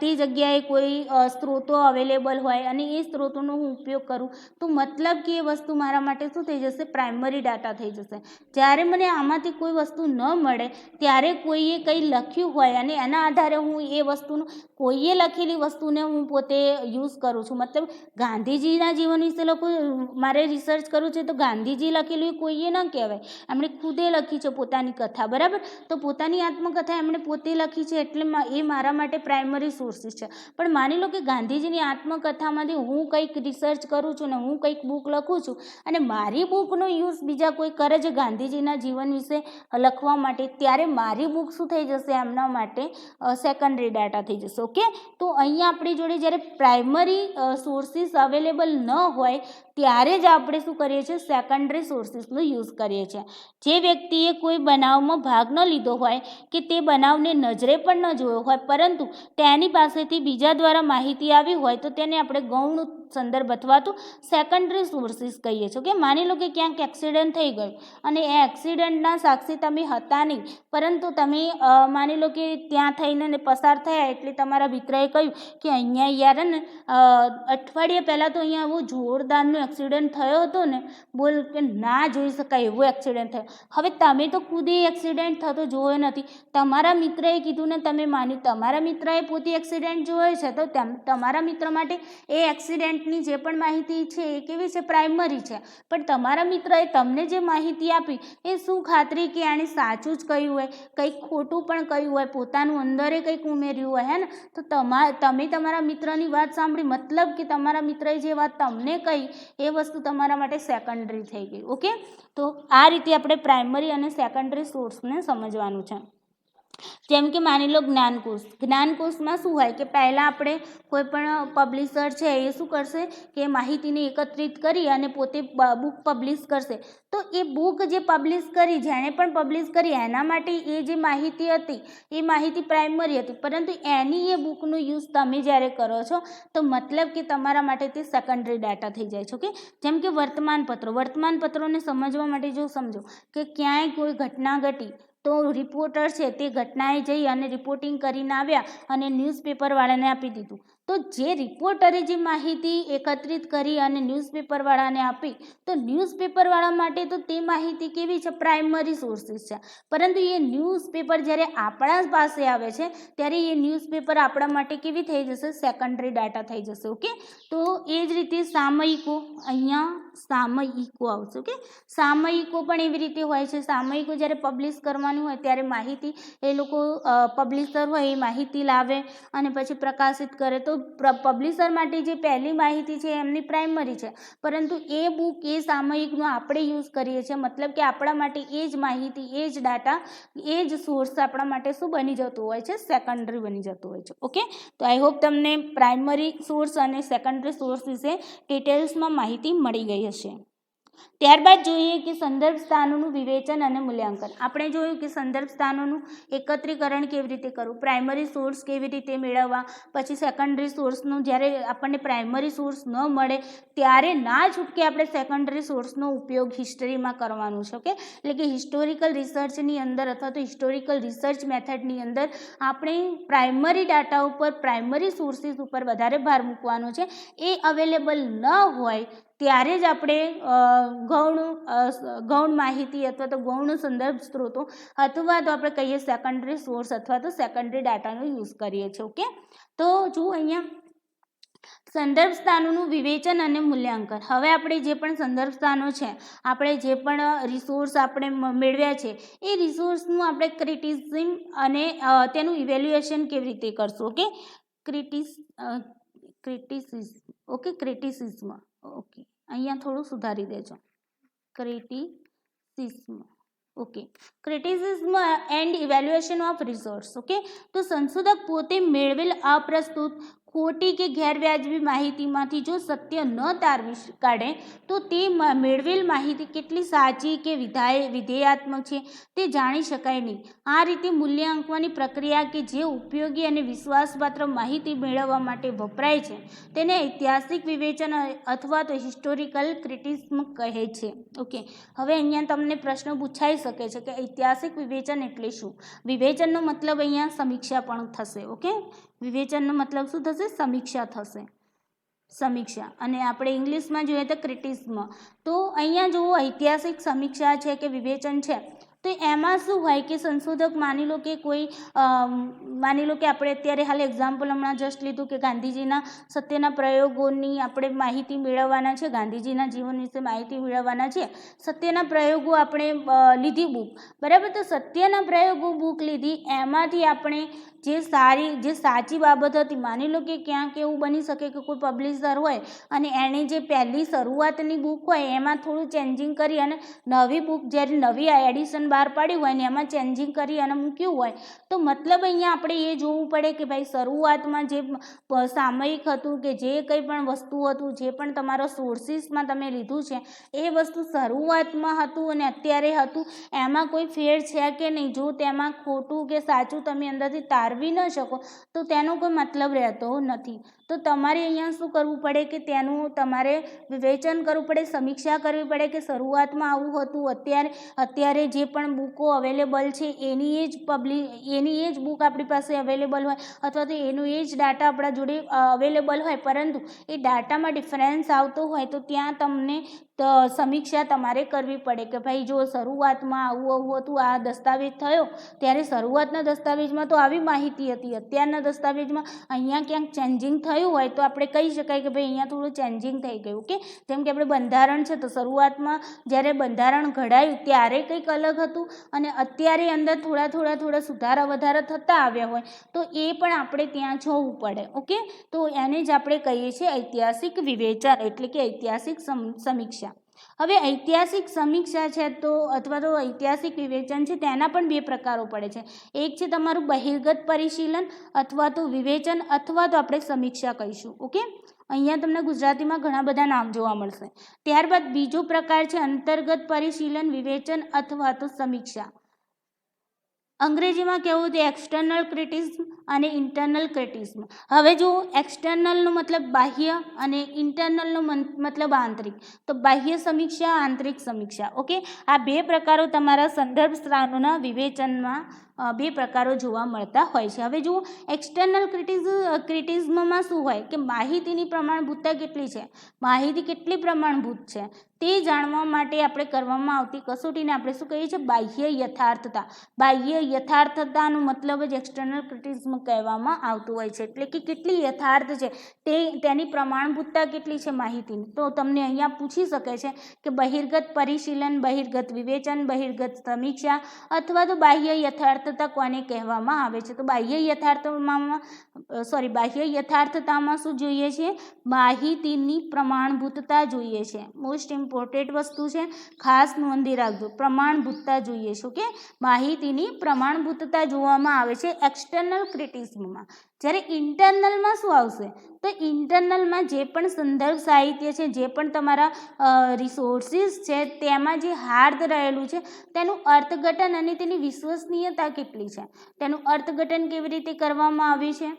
તે જગ્યાએ કોઈ સ્ત્રોતો અવેલેબલ હોય અને એ સ્ત્રોતોનો હું ઉપયોગ કરું, તો મતલબ કે એ વસ્તુ મારા માટે શું થઈ જશે, પ્રાઇમરી ડાટા થઈ જશે. જ્યારે મને આમાંથી કોઈ વસ્તુ ન મળે, ત્યારે કોઈએ કંઈ લખ્યું હોય અને એના આધારે હું એ વસ્તુનું, કોઈએ લખેલી વસ્તુને હું પોતે યુઝ કરું છું. મતલબ ગાંધીજીના જીવન વિશે મારે રિસર્ચ કરવું છે, તો ગાંધીજી લખેલું એ કોઈએ ન કહેવાય, એમણે ખુદે લખી છે પોતાની કથા, બરાબર. તો પોતાની આત્મકથા એમણે પોતે લખી છે, એટલે એ મારા માટે પ્રાઇમરી સોર્સિસ છે. પણ માની લો કે ગાંધીજીની આત્મકથામાંથી હું કંઈક રિસર્ચ કરું છું ને હું કંઈક બુક લખું છું અને મારી બુકનો યુઝ બીજા કોઈ કરે છે ગાંધીજીના જીવન વિશે લખવા માટે, ત્યારે મારી બુક શું થઈ જશે? એમના માટે સેકન્ડરી ડાટા થઈ જશે. ઓકે, તો અહીંયા આપણી જોડે જ્યારે પ્રાઇમરી સોર્સિસ અવેલેબલ ન હોય ત્યારે જ આપણે શું કરીએ છીએ? સેકન્ડરી સોર્સિસનો યુઝ કરીએ છીએ. જે વ્યક્તિએ કોઈ બનાવમાં ભાગ ન લીધો હોય કે તે બનાવને નજરે પણ ન જોયો હોય પરંતુ તેની પાસેથી બીજા દ્વારા માહિતી આવી હોય તો તેને આપણે ગૌણ સંદર્ભ અથવા તો સેકન્ડરી સોર્સિસ કહીએ છીએ. કે માની લો કે ક્યાંક એક્સિડન્ટ થઈ ગયું અને એ એક્સિડન્ટના સાક્ષી તમે હતા નહીં, પરંતુ તમે માની લો કે ત્યાં થઈને પસાર થયા એટલે તમારા મિત્રએ કહ્યું કે અહીંયા યાર ને અઠવાડિયા પહેલાં તો અહીંયા આવો જોરદારનો એક્સિડન્ટ થયો હતો ને, બોલ કે ના જોઈ શકાય એવો એક્સિડન્ટ થયો. હવે તમે તો ખુદ એ એક્સિડન્ટ થતો જોયો નથી, તમારા મિત્રએ કીધું ને તમે માન્યું, તમારા મિત્રએ પોતે એક્સિડન્ટ જોયો છે તો તમારા મિત્ર માટે એ એક્સિડન્ટની જે પણ માહિતી છે એ કેવી છે? પ્રાઇમરી છે. પણ તમારા મિત્રએ તમને જે માહિતી આપી એ શું ખાતરી કે આણે સાચું જ કહ્યું હોય, કંઈક ખોટું પણ કહ્યું હોય, પોતાનું અંદરે કંઈક ઉમેર્યું હોય, હે ને? તો તમે તમારા મિત્રની વાત સાંભળી, મતલબ કે તમારા મિત્રએ જે વાત તમને કહી એ વસ્તુ તમારા માટે સેકન્ડરી થઈ ગઈ. ઓકે, તો આ રીતે આપણે પ્રાઇમરી અને સેકન્ડરી સોર્સને સમજવાનું છે. જેમ કે માની લો જ્ઞાનકોશ. જ્ઞાનકોશમાં શું હોય કે પહેલાં આપણે કોઈ પણ પબ્લિશર છે એ શું કરશે કે માહિતીને એકત્રિત કરી અને પોતે બુક પબ્લિશ કરશે. તો એ બુક જે પબ્લિશ કરી, જેણે પણ પબ્લિશ કરી એના માટે એ જે માહિતી હતી એ માહિતી પ્રાઇમરી હતી, પરંતુ એની એ બુકનો યુઝ તમે જ્યારે કરો છો તો મતલબ કે તમારા માટે તે સેકન્ડરી ડાટા થઈ જાય છે. ઓકે, જેમ કે વર્તમાનપત્રોને સમજવા માટે જો સમજો કે ક્યાંય કોઈ ઘટના ઘટી તો રિપોર્ટર છે તે ઘટનાએ જઈ અને રિપોર્ટિંગ કરીને આવ્યા અને ન્યૂઝપેપરવાળાને આપી દીધું. તો જે રિપોર્ટરે જે માહિતી એકત્રિત કરી અને ન્યૂઝપેપરવાળાને આપી, તો ન્યૂઝપેપરવાળા માટે તો તે માહિતી કેવી છે? પ્રાઇમરી સોર્સિસ છે. પરંતુ એ ન્યૂઝપેપર જ્યારે આપણા પાસે આવે છે ત્યારે એ ન્યૂઝપેપર આપણા માટે કેવી થઈ જશે? સેકન્ડરી ડાટા થઈ જશે. ઓકે, તો એ જ રીતે સામયિકો, અહીંયા સામયિકો આવશે. ઓકે, સામયિકો પણ એવી રીતે હોય છે. સામયિકો જ્યારે પબ્લિશ કરવાનું હોય ત્યારે માહિતી એ લોકો પબ્લિશર હોય એ માહિતી લાવે અને પછી પ્રકાશિત કરે. તો પબ્લિશર માટે જે પહેલી માહિતી છે એમની પ્રાઇમરી છે, પરંતુ એ બુક એ સામયિકનો આપણે યુઝ કરીએ છીએ, મતલબ કે આપણા માટે એ જ માહિતી, એ જ ડાટા, એ જ સોર્સ આપણા માટે શું બની જતું હોય છે? સેકન્ડરી બની જતું હોય છે. ઓકે, તો આઈ હોપ તમને પ્રાઇમરી સોર્સ અને સેકન્ડરી સોર્સ વિશે ડિટેલ્સમાં માહિતી મળી ગઈ હશે. ત્યારબાદ જોઈએ કે સંદર્ભ સ્થાનોનું વિવેચન અને મૂલ્યાંકન. આપણે જોયું કે સંદર્ભ સ્થાનોનું એકત્રીકરણ કેવી રીતે કરવું, પ્રાઇમરી સોર્સ કેવી રીતે મેળવવા, પછી સેકન્ડરી સોર્સનું જ્યારે આપણને પ્રાઇમરી સોર્સ ન મળે ત્યારે ના છૂટકે આપણે સેકન્ડરી સોર્સનો ઉપયોગ હિસ્ટરીમાં કરવાનું છે. ઓકે, એટલે કે હિસ્ટોરિકલ રિસર્ચની અંદર અથવા તો હિસ્ટોરિકલ રિસર્ચ મેથડની અંદર આપણે પ્રાઇમરી ડાટા ઉપર, પ્રાઇમરી સોર્સિસ ઉપર વધારે ભાર મૂકવાનો છે. એ અવેલેબલ ન હોય ત્યારે જ આપણે ગૌણ માહિતી અથવા તો ગૌણ સંદર્ભ સ્ત્રોતો અથવા તો આપણે કહીએ સેકન્ડરી સોર્સ અથવા તો સેકન્ડરી ડાટાનો યુઝ કરીએ છીએ. ઓકે, તો જો અહીંયા સંદર્ભ સ્થાનોનું વિવેચન અને મૂલ્યાંકન. હવે આપણે જે પણ સંદર્ભ સ્થાનો છે, આપણે જે પણ રિસોર્સ આપણે મેળવ્યા છે એ રિસોર્સનું આપણે ક્રિટિસિઝમ અને તેનું ઇવેલ્યુએશન કેવી રીતે કરશું? Okay, criticism. ઓકે, અહીંયા થોડું સુધારી દેજો, criticism. Okay, criticism and evaluation of resource. Okay, તો સંશોધક પોતે મેળવેલ અપ્રસ્તુત, ખોટી કે ગેરવ્યાજબી માહિતીમાંથી જો સત્ય ન તારવી કાઢે તો તે મેળવેલ માહિતી કેટલી સાચી કે વિધેયાત્મક છે તે જાણી શકાય નહીં. આ રીતે મૂલ્યાંકનની પ્રક્રિયા કે જે ઉપયોગી અને વિશ્વાસપાત્ર માહિતી મેળવવા માટે વપરાય છે તેને ઐતિહાસિક વિવેચન અથવા તો હિસ્ટોરિકલ ક્રિટિસિઝમ કહે છે. ઓકે, હવે અહીંયા તમને પ્રશ્ન પૂછાઈ શકે છે કે ઐતિહાસિક વિવેચન એટલે શું? વિવેચનનો મતલબ અહીંયા સમીક્ષા પણ થશે. ઓકે, વિવેચનનો મતલબ શું થશે? સમીક્ષા થશે, સમીક્ષા. અને આપણે ઇંગ્લિશમાં જોઈએ તો ક્રિટિસિઝમ. તો અહીંયા જુઓ, ઐતિહાસિક સમીક્ષા છે કે વિવેચન છે તો એમાં શું હોય કે સંશોધક માની લો કે કોઈ માની લો કે આપણે અત્યારે હાલ એક્ઝામ્પલ હમણાં જસ્ટ લીધું કે ગાંધીજીના સત્યના પ્રયોગોની આપણે માહિતી મેળવવાના છે, ગાંધીજીના જીવન વિશે માહિતી મેળવવાના છે. સત્યના પ્રયોગો આપણે લીધી બુક, બરાબર. તો સત્યના પ્રયોગો બુક લીધી, એમાંથી આપણે જે સાચી બાબત હતી, માની લો કે ક્યાંક એવું બની શકે કે કોઈ પબ્લિશર હોય અને એની જે પહેલી શરૂઆતની બુક હોય એમાં થોડું ચેન્જિંગ કરી અને નવી બુક જ્યારે નવી એડિશન બહાર પાડ્યું હોય ને એમાં ચેન્જિંગ કરી અને મૂક્યું હોય, તો મતલબ અહીંયા આપણે એ જોવું પડે કે ભાઈ શરૂઆતમાં જે સામયિક હતું કે જે કંઈ પણ વસ્તુ હતું, જે પણ તમારા સોર્સિસમાં તમે લીધું છે એ વસ્તુ શરૂઆતમાં હતું અને અત્યારે હતું, એમાં કોઈ ફેર છે કે નહીં. જો તેમાં ખોટું કે સાચું તમે અંદરથી તારવી ન શકો તો તેનો કોઈ મતલબ રહેતો નથી. તો તમારે અહીંયા શું કરવું પડે કે તેનું તમારે વિવેચન કરવું પડે, સમીક્ષા કરવી પડે કે શરૂઆતમાં આવું હતું, અત્યારે જે પણ બુકો અવેલેબલ છે એની એ જ બુક આપણી પાસે અવેલેબલ હોય અથવા તો એનું એ જ ડાટા આપણા જોડે અવેલેબલ હોય, પરંતુ એ ડાટામાં ડિફરન્સ આવતો હોય તો ત્યાં તમને સમીક્ષા તમારે કરવી પડે કે ભાઈ જો શરૂઆતમાં આવું હતું, આ દસ્તાવેજ થયો ત્યારે શરૂઆતના દસ્તાવેજમાં તો આવી માહિતી હતી, અત્યારના દસ્તાવેજમાં અહીંયા ક્યાંક ચેન્જિંગ થયું હોય તો આપણે કહી શકાય કે ભાઈ અહીંયા થોડું ચેન્જિંગ થઈ ગયું. કે જેમ કે આપણે બંધારણ છે તો શરૂઆતમાં જ્યારે બંધારણ ઘડાયું ત્યારે કંઈક અલગ હતું અને અત્યારે અંદર થોડા સુધારા વધારા થતા આવ્યા હોય તો એ પણ આપણે ત્યાં જોવું પડે. ઓકે, તો એને જ આપણે કહીએ છીએ ઐતિહાસિક વિવેચન એટલે કે ઐતિહાસિક સમીક્ષા. હવે ઐતિહાસિક સમીક્ષા છે તો અથવા તો ઐતિહાસિક વિવેચન છે તેના પણ બે પ્રકારો પડે છે. એક છે તમારું બહિર્ગત પરિશીલન અથવા તો વિવેચન અથવા તો આપણે સમીક્ષા કહીશું. ઓકે, અહીંયા તમને ગુજરાતીમાં ઘણા બધા નામ જોવા મળશે. ત્યારબાદ બીજો પ્રકાર છે અંતર્ગત પરિશીલન, વિવેચન અથવા તો સમીક્ષા. અંગ્રેજીમાં કહેવું તો એક્સટર્નલ ક્રિટિસિઝમ અને ઇન્ટરનલ ક્રિટિસિઝમ. હવે જો એક્સટર્નલનો મતલબ બાહ્ય અને ઇન્ટરનલનો મતલબ આંતરિક, તો બાહ્ય સમીક્ષા, આંતરિક સમીક્ષા. ઓકે, આ બે પ્રકારો તમારા સંદર્ભ સ્થાનોના વિવેચનમાં બે પ્રકારો જોવા મળતા હોય છે. હવે જુઓ એક્સટર્નલ ક્રિટિસિઝમમાં શું હોય કે માહિતીની પ્રમાણભૂતતા કેટલી છે, માહિતી કેટલી પ્રમાણભૂત છે તે જાણવા માટે આપણે કરવામાં આવતી કસોટીને આપણે શું કહીએ છીએ, બાહ્ય યથાર્થતા. બાહ્ય યથાર્થતાનો મતલબ જ એક્સટર્નલ ક્રિટિસિઝમ કહેવામાં આવતું હોય છે. એટલે કે કેટલી યથાર્થ છે તેની પ્રમાણભૂતતા કેટલી છે માહિતીની. તો તમને અહીંયા પૂછી શકે છે કે બહિર્ગત પરિશીલન, બહિર્ગત વિવેચન, બહિર્ગત સમીક્ષા અથવા તો બાહ્ય યથાર્થતા કોને કહેવામાં આવે છે. તો બાહ્ય યથાર્થતામાં શું જોઈએ છે, માહિતીની પ્રમાણભૂતતા જોઈએ છે. મોસ્ટ ઇમ્પોર્ટન્ટ વસ્તુ છે, ખાસ નોંધી રાખજો, પ્રમાણભૂતતા જોઈએ છે. ઓકે, માહિતીની પ્રમાણભૂતતા જોવામાં આવે છે એક્સટર્નલ ક્રિટિસિઝમમાં. જ્યારે ઇન્ટરનલમાં શું આવશે, તો ઇન્ટરનલમાં જે પણ સંદર્ભ સાહિત્ય છે, જે પણ તમારા રિસોર્સિસ છે તેમાં જે હાર્દ રહેલું છે તેનું અર્થઘટન અને તેની વિશ્વસનીયતા કેટલી છે, તેનું અર્થઘટન કેવી રીતે કરવામાં આવ્યું છે.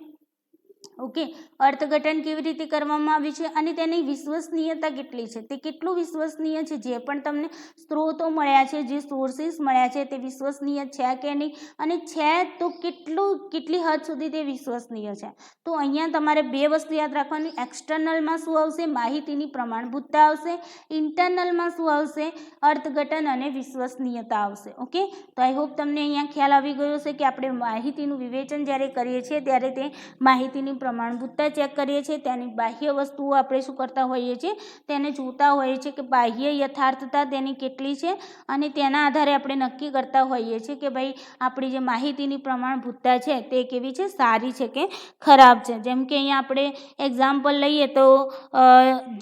ઓકે, અર્થઘટન કેવી રીતે કરવામાં આવ્યું છે અને તેની વિશ્વસનીયતા કેટલી છે, તે કેટલું વિશ્વસનીય છે, જે પણ તમને સ્ત્રોતો મળ્યા છે, જે સોર્સિસ મળ્યા છે તે વિશ્વસનીય છે કે નહીં, અને છે તો કેટલી હદ સુધી તે વિશ્વસનીય છે. તો અહીંયા તમારે બે વસ્તુ યાદ રાખવાની, એક્સટર્નલમાં શું આવશે, માહિતીની પ્રમાણભૂતતા આવશે, ઇન્ટરનલમાં શું આવશે, અર્થઘટન અને વિશ્વસનીયતા આવશે. ઓકે, તો આઈ હોપ તમને અહીંયા ખ્યાલ આવી ગયો છે કે આપણે માહિતીનું વિવેચન જ્યારે કરીએ છીએ ત્યારે તે માહિતીની પ્રમાણભૂતતા ચેક કરીએ છીએ, તેની બાહ્ય વસ્તુઓ આપણે શું કરતા હોઈએ છીએ, તેને જોતા હોઈએ છીએ કે બાહ્ય યથાર્થતા તેની કેટલી છે અને તેના આધારે આપણે નક્કી કરતા હોઈએ છીએ કે ભાઈ આપણી જે માહિતીની પ્રમાણભૂતતા છે તે કેવી છે, સારી છે કે ખરાબ છે. જેમ કે અહીંયા આપણે એક્ઝામ્પલ લઈએ તો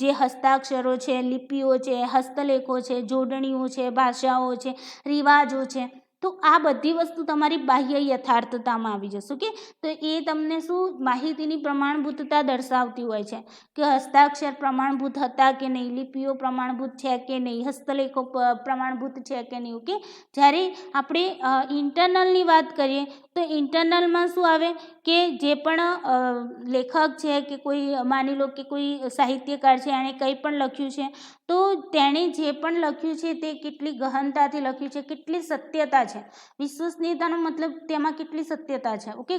જે હસ્તાક્ષરો છે, લિપિઓ છે, હસ્તલેખો છે, જોડણીઓ છે, ભાષાઓ છે, રિવાજો છે, તો આ બધી વસ્તુ તમારી બાહ્ય યથાર્થતામાં આવી જશે. ઓકે, તો એ તમને શું માહિતીની પ્રમાણભૂતતા દર્શાવતી હોય છે કે હસ્તાક્ષર પ્રમાણભૂત હતા કે નહીં, લિપિઓ પ્રમાણભૂત છે કે નહીં, હસ્તલેખો પ્રમાણભૂત છે કે નહીં. ઓકે, જ્યારે આપણે ઇન્ટરનલની વાત કરીએ તો ઇન્ટરનલમાં શું આવે કે જે પણ લેખક છે કે કોઈ માની લો કે કોઈ સાહિત્યકાર છે, એણે કંઈ પણ લખ્યું છે તો તેણે જે પણ લખ્યું છે તે કેટલી ગહનતાથી લખ્યું છે, કેટલી સત્યતા છે. વિશ્વસનીયતાનો મતલબ તેમાં કેટલી સત્યતા છે. ઓકે,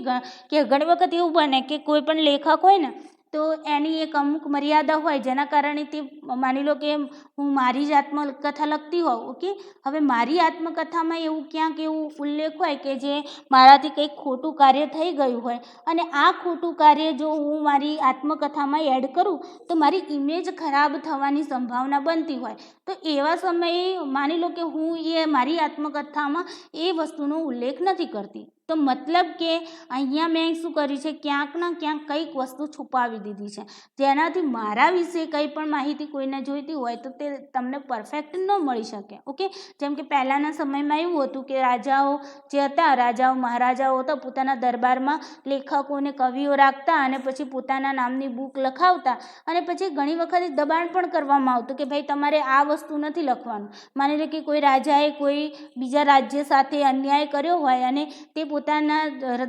કે ઘણી વખત એવું બને કે કોઈ પણ લેખક હોય ને તો એની એક અમુક મર્યાદા હોય જેના કારણે તે માની લો કે હું મારી જ આત્મકથા લખતી હોઉં. ઓકે, હવે મારી આત્મકથામાં એવું ક્યાંક એવું ઉલ્લેખ હોય કે જે મારાથી કંઈક ખોટું કાર્ય થઈ ગયું હોય અને આ ખોટું કાર્ય જો હું મારી આત્મકથામાં એડ કરું તો મારી ઇમેજ ખરાબ થવાની સંભાવના બનતી હોય. તો એવા સમયે માની લો કે હું મારી આત્મકથામાં એ વસ્તુનો ઉલ્લેખ નથી કરતી, તો મતલબ કે અહીંયા મેં શું કર્યું છે, ક્યાંક ના ક્યાંક કંઈક વસ્તુ છુપાવી દીધી છે, જેનાથી મારા વિશે કંઈ પણ માહિતી કોઈને જોઈતી હોય તો તે તમને પરફેક્ટ ન મળી શકે. ઓકે, જેમ કે પહેલાંના સમયમાં એવું હતું કે રાજાઓ જે હતા, રાજાઓ મહારાજાઓ હતા, પોતાના દરબારમાં લેખકોને કવિઓ રાખતા અને પછી પોતાના નામની બુક લખાવતા અને પછી ઘણી વખત દબાણ પણ કરવામાં આવતું કે ભાઈ તમારે આ વસ્તુ નથી લખવાનું. માની લો કે કોઈ રાજાએ કોઈ બીજા રાજ્ય સાથે અન્યાય કર્યો હોય અને તે પોતાના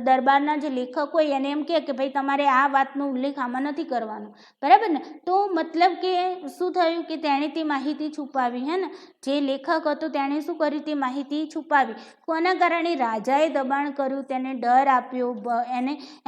દરબારના જે લેખક હોય એને એમ કહે કે ભાઈ તમારે આ વાતનો ઉલ્લેખ આમાં નથી કરવાનો, બરાબર ને. તો મતલબ કે શું થયું કે તેણે તે માહિતી છુપાવી, હે ને. જે લેખક હતો તેણે શું કર્યું, તે માહિતી છુપાવી. કોના કારણે? રાજાએ દબાણ કર્યું, તેને ડર આપ્યો,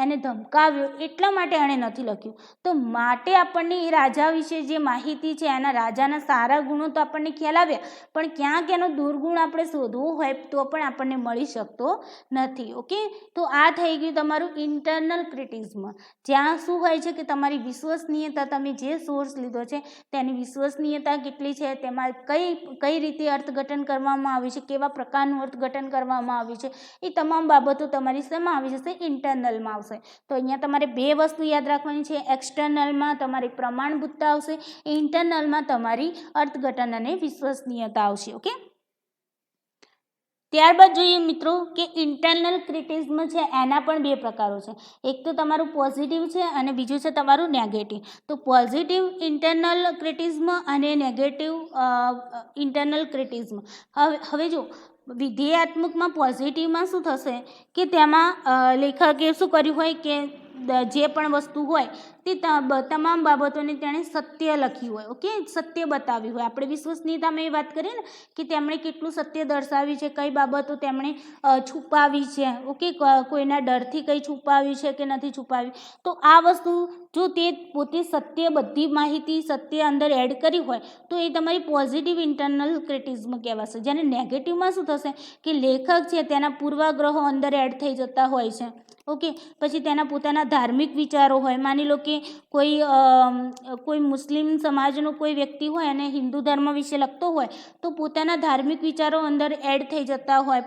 એને ધમકાવ્યો, એટલા માટે એણે નથી લખ્યું. તો માટે આપણને એ રાજા વિશે જે માહિતી છે, એના રાજાના સારા ગુણો તો આપણને ખ્યાલ આવ્યા, પણ ક્યાંક એનો દુર્ગુણ આપણે શોધવું હોય તો પણ આપણને મળી શકતો નથી. ઓકે, તો આ થઈ ગયું તમારું ઇન્ટરનલ ક્રિટિઝમ, જ્યાં શું હોય છે કે તમારી વિશ્વસનીયતા, તમે જે સોર્સ લીધો છે તેની વિશ્વસનીયતા કેટલી છે, તેમાં કઈ રીતે અર્થઘટન કરવામાં આવ્યું છે, કેવા પ્રકારનું અર્થઘટન કરવામાં આવ્યું છે, એ તમામ બાબતો તમારી શેમાં આવી જશે? ઇન્ટરનલમાં આવશે. તો અહીંયા તમારે બે વસ્તુ યાદ રાખવાની છે, એક્સટર્નલમાં તમારી પ્રમાણભૂતતા આવશે, ઇન્ટરનલમાં તમારી અર્થઘટન અને વિશ્વસનીયતા આવશે. ઓકે, ત્યારબાદ જોઈએ મિત્રો કે ઇન્ટરનલ ક્રિટિઝમ છે એના પણ બે પ્રકારો છે. એક તો તમારું પોઝિટિવ છે અને બીજું છે તમારું નેગેટિવ. તો પોઝિટિવ ઇન્ટરનલ ક્રિટિઝમ અને નેગેટિવ ઇન્ટરનલ ક્રિટિઝમ. હવે જો વિધેયાત્મકમાં પોઝિટિવમાં શું થશે કે તેમાં લેખકે શું કર્યું હોય કે જે પણ વસ્તુ હોય તે તમામ બાબતોને તેણે સત્ય લખ્યું હોય. ઓકે, સત્ય બતાવ્યું હોય. આપણે વિશ્વસનીયતામાં એ વાત કરીએ ને કે તેમણે કેટલું સત્ય દર્શાવ્યું છે, કઈ બાબતો તેમણે છુપાવી છે. ઓકે, કોઈના ડરથી કંઈ છુપાવ્યું છે કે નથી છુપાવ્યું. તો આ વસ્તુ જો તે પોતે સત્ય, બધી માહિતી સત્ય અંદર એડ કરી હોય તો એ તમારી પોઝિટિવ ઇન્ટરનલ ક્રિટિઝમ કહેવાશે. જ્યારે નેગેટિવમાં શું થશે કે લેખક છે તેના પૂર્વાગ્રહો અંદર એડ થઈ જતા હોય છે. ઓકે, પછી તેના પોતાના ધાર્મિક વિચારો હોય. માની લો કે કોઈ મુસ્લિમ સમાજનો કોઈ વ્યક્તિ હોય અને હિન્દુ ધર્મ વિશે લખતો હોય તો પોતાના ધાર્મિક વિચારો અંદર એડ થઈ જતા હોય,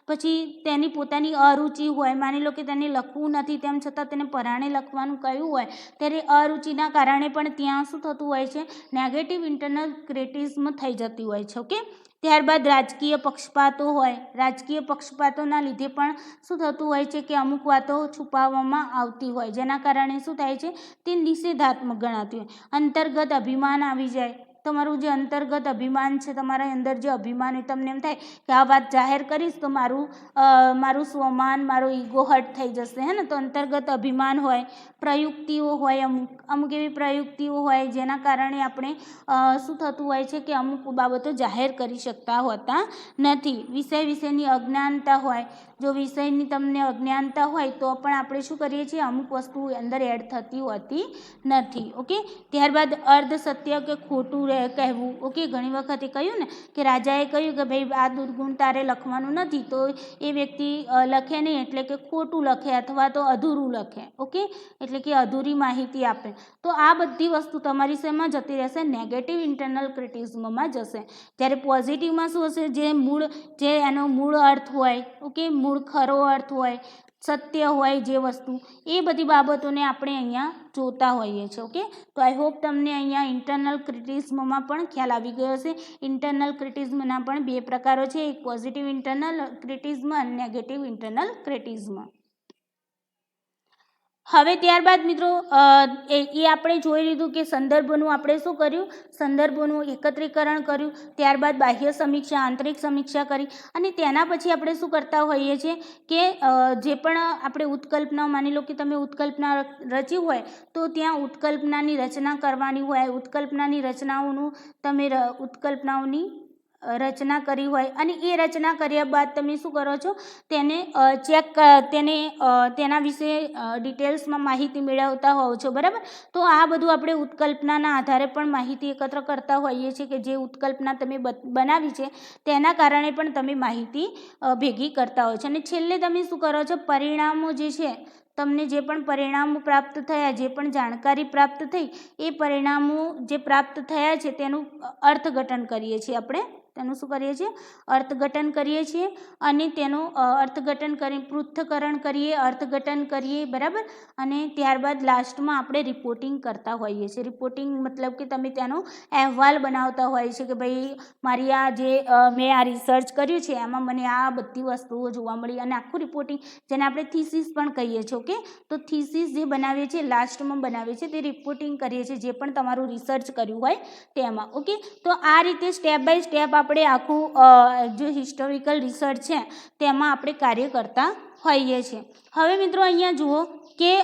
પછી તેની પોતાની અરુચિ હોય. માની લો કે તેને લખવું નથી તેમ છતાં તેને પરાણે લખવાનું કહ્યું હોય, ત્યારે અરુચિના કારણે પણ ત્યાં શું થતું હોય છે, નેગેટિવ ઇન્ટરનલ ક્રિટિઝમ થઈ જતી હોય છે. ઓકે, ત્યારબાદ રાજકીય પક્ષપાતો હોય. રાજકીય પક્ષપાતોના લીધે પણ શું થતું હોય છે કે અમુક વાતો છુપાવવામાં આવતી હોય, જેના કારણે શું થાય છે, તે નિષેધાત્મક ગણાતી હોય. અંતર્ગત અભિમાન આવી જાય. તમારું જે અંતર્ગત અભિમાન છે, તમારા અંદર જે અભિમાન હોય, તમને એમ થાય કે આ વાત જાહેર કરીશ તો મારું સ્વમાન, મારો ઈગો હર્ટ થઈ જશે, હે ને. તો અંતર્ગત અભિમાન હોય. પ્રયુક્તિઓ હોય, અમુક એવી પ્રયુક્તિઓ હોય જેના કારણે આપણે શું થતું હોય છે કે અમુક બાબતો જાહેર કરી શકતા હોતા નથી. વિષય વિશેની અજ્ઞાનતા હોય. જો વિષયની તમને અજ્ઞાનતા હોય તો પણ આપણે શું કરીએ છીએ, અમુક વસ્તુ અંદર એડ થતી હોતી નથી. ઓકે, ત્યારબાદ અર્ધ સત્ય કે ખોટું કહેવું. ઓકે, ઘણી વખત એ કહ્યું ને કે રાજાએ કહ્યું કે ભાઈ આ દુર્ગુણ તારે લખવાનું નથી, તો એ વ્યક્તિ લખે નહીં એટલે કે ખોટું લખે અથવા તો અધૂરું લખે. ઓકે, એટલે કે અધૂરી માહિતી આપે. તો આ બધી વસ્તુ તમારી શેમાં જતી રહેશે? નેગેટિવ ઇન્ટરનલ ક્રિટિઝમમાં જશે. જ્યારે પોઝિટિવમાં શું હશે, જે એનો મૂળ અર્થ હોય, ઓકે, મૂળ ખરો અર્થ હોય, સત્ય હોય જે વસ્તુ, એ બધી બાબતોને આપણે અહીંયા જોતા હોઈએ છીએ. ઓકે, તો આઈ હોપ તમને અહીંયા ઇન્ટરનલ ક્રિટિઝમમાં પણ ખ્યાલ આવી ગયો હશે. ઇન્ટરનલ ક્રિટિઝમના પણ બે પ્રકારો છે, એક પોઝિટિવ ઇન્ટરનલ ક્રિટિઝમ અને નેગેટિવ ઇન્ટરનલ ક્રિટિઝમ. હવે ત્યારબાદ મિત્રો એ આપણે જોઈ લીધું કે સંદર્ભોનું આપણે શું કર્યું, સંદર્ભોનું એકત્રીકરણ કર્યું. ત્યારબાદ બાહ્ય સમીક્ષા, આંતરિક સમીક્ષા કરી અને તેના પછી આપણે શું કરતા હોઈએ છીએ કે જે પણ આપણે ઉત્કલ્પના, માની લો કે તમે ઉત્કલ્પના રચી હોય તો ત્યાં ઉત્કલ્પનાની રચના કરવાની હોય. ઉત્કલ્પનાઓની રચના કરી હોય અને એ રચના કર્યા બાદ તમે શું કરો છો, તેના વિશે ડિટેલ્સમાં માહિતી મેળવતા હોવ છો, બરાબર. તો આ બધું આપણે ઉત્કલ્પનાના આધારે પણ માહિતી એકત્ર કરતા હોઈએ છીએ કે જે ઉત્કલ્પના તમે બનાવી છે તેના કારણે પણ તમે માહિતી ભેગી કરતા હોય છો. અને છેલ્લે તમે શું કરો છો, પરિણામો જે છે તમને જે પણ પરિણામો પ્રાપ્ત થયા, જે પણ જાણકારી પ્રાપ્ત થઈ, એ પરિણામો જે પ્રાપ્ત થયા છે તેનું અર્થઘટન કરીએ છીએ આપણે. તેનું શું કરીએ છીએ? અર્થઘટન કરીએ છીએ. અને તેનું અર્થઘટન કરી પૃથ્થકરણ કરીએ, અર્થઘટન કરીએ, બરાબર. અને ત્યારબાદ લાસ્ટમાં આપણે રિપોર્ટિંગ કરતા હોઈએ છીએ. રિપોર્ટિંગ મતલબ કે તમે તેનો અહેવાલ બનાવતા હોય છે કે ભાઈ મારી આ જે મેં આ રિસર્ચ કર્યું છે એમાં મને આ બધી વસ્તુઓ જોવા મળી, અને આખું રિપોર્ટિંગ, જેને આપણે થીસીસ પણ કહીએ છીએ. ઓકે, તો થીસીસ જે બનાવીએ છીએ લાસ્ટમાં બનાવીએ છીએ તે રિપોર્ટિંગ કરીએ છીએ જે પણ તમારું રિસર્ચ કર્યું હોય તેમાં. ઓકે, તો આ રીતે સ્ટેપ બાય સ્ટેપ આપણે આખું જે હિસ્ટોરિકલ રિસર્ચ છે તેમાં આપણે કાર્ય કરતા હોઈએ છીએ. હવે મિત્રો અહીંયા જુઓ કે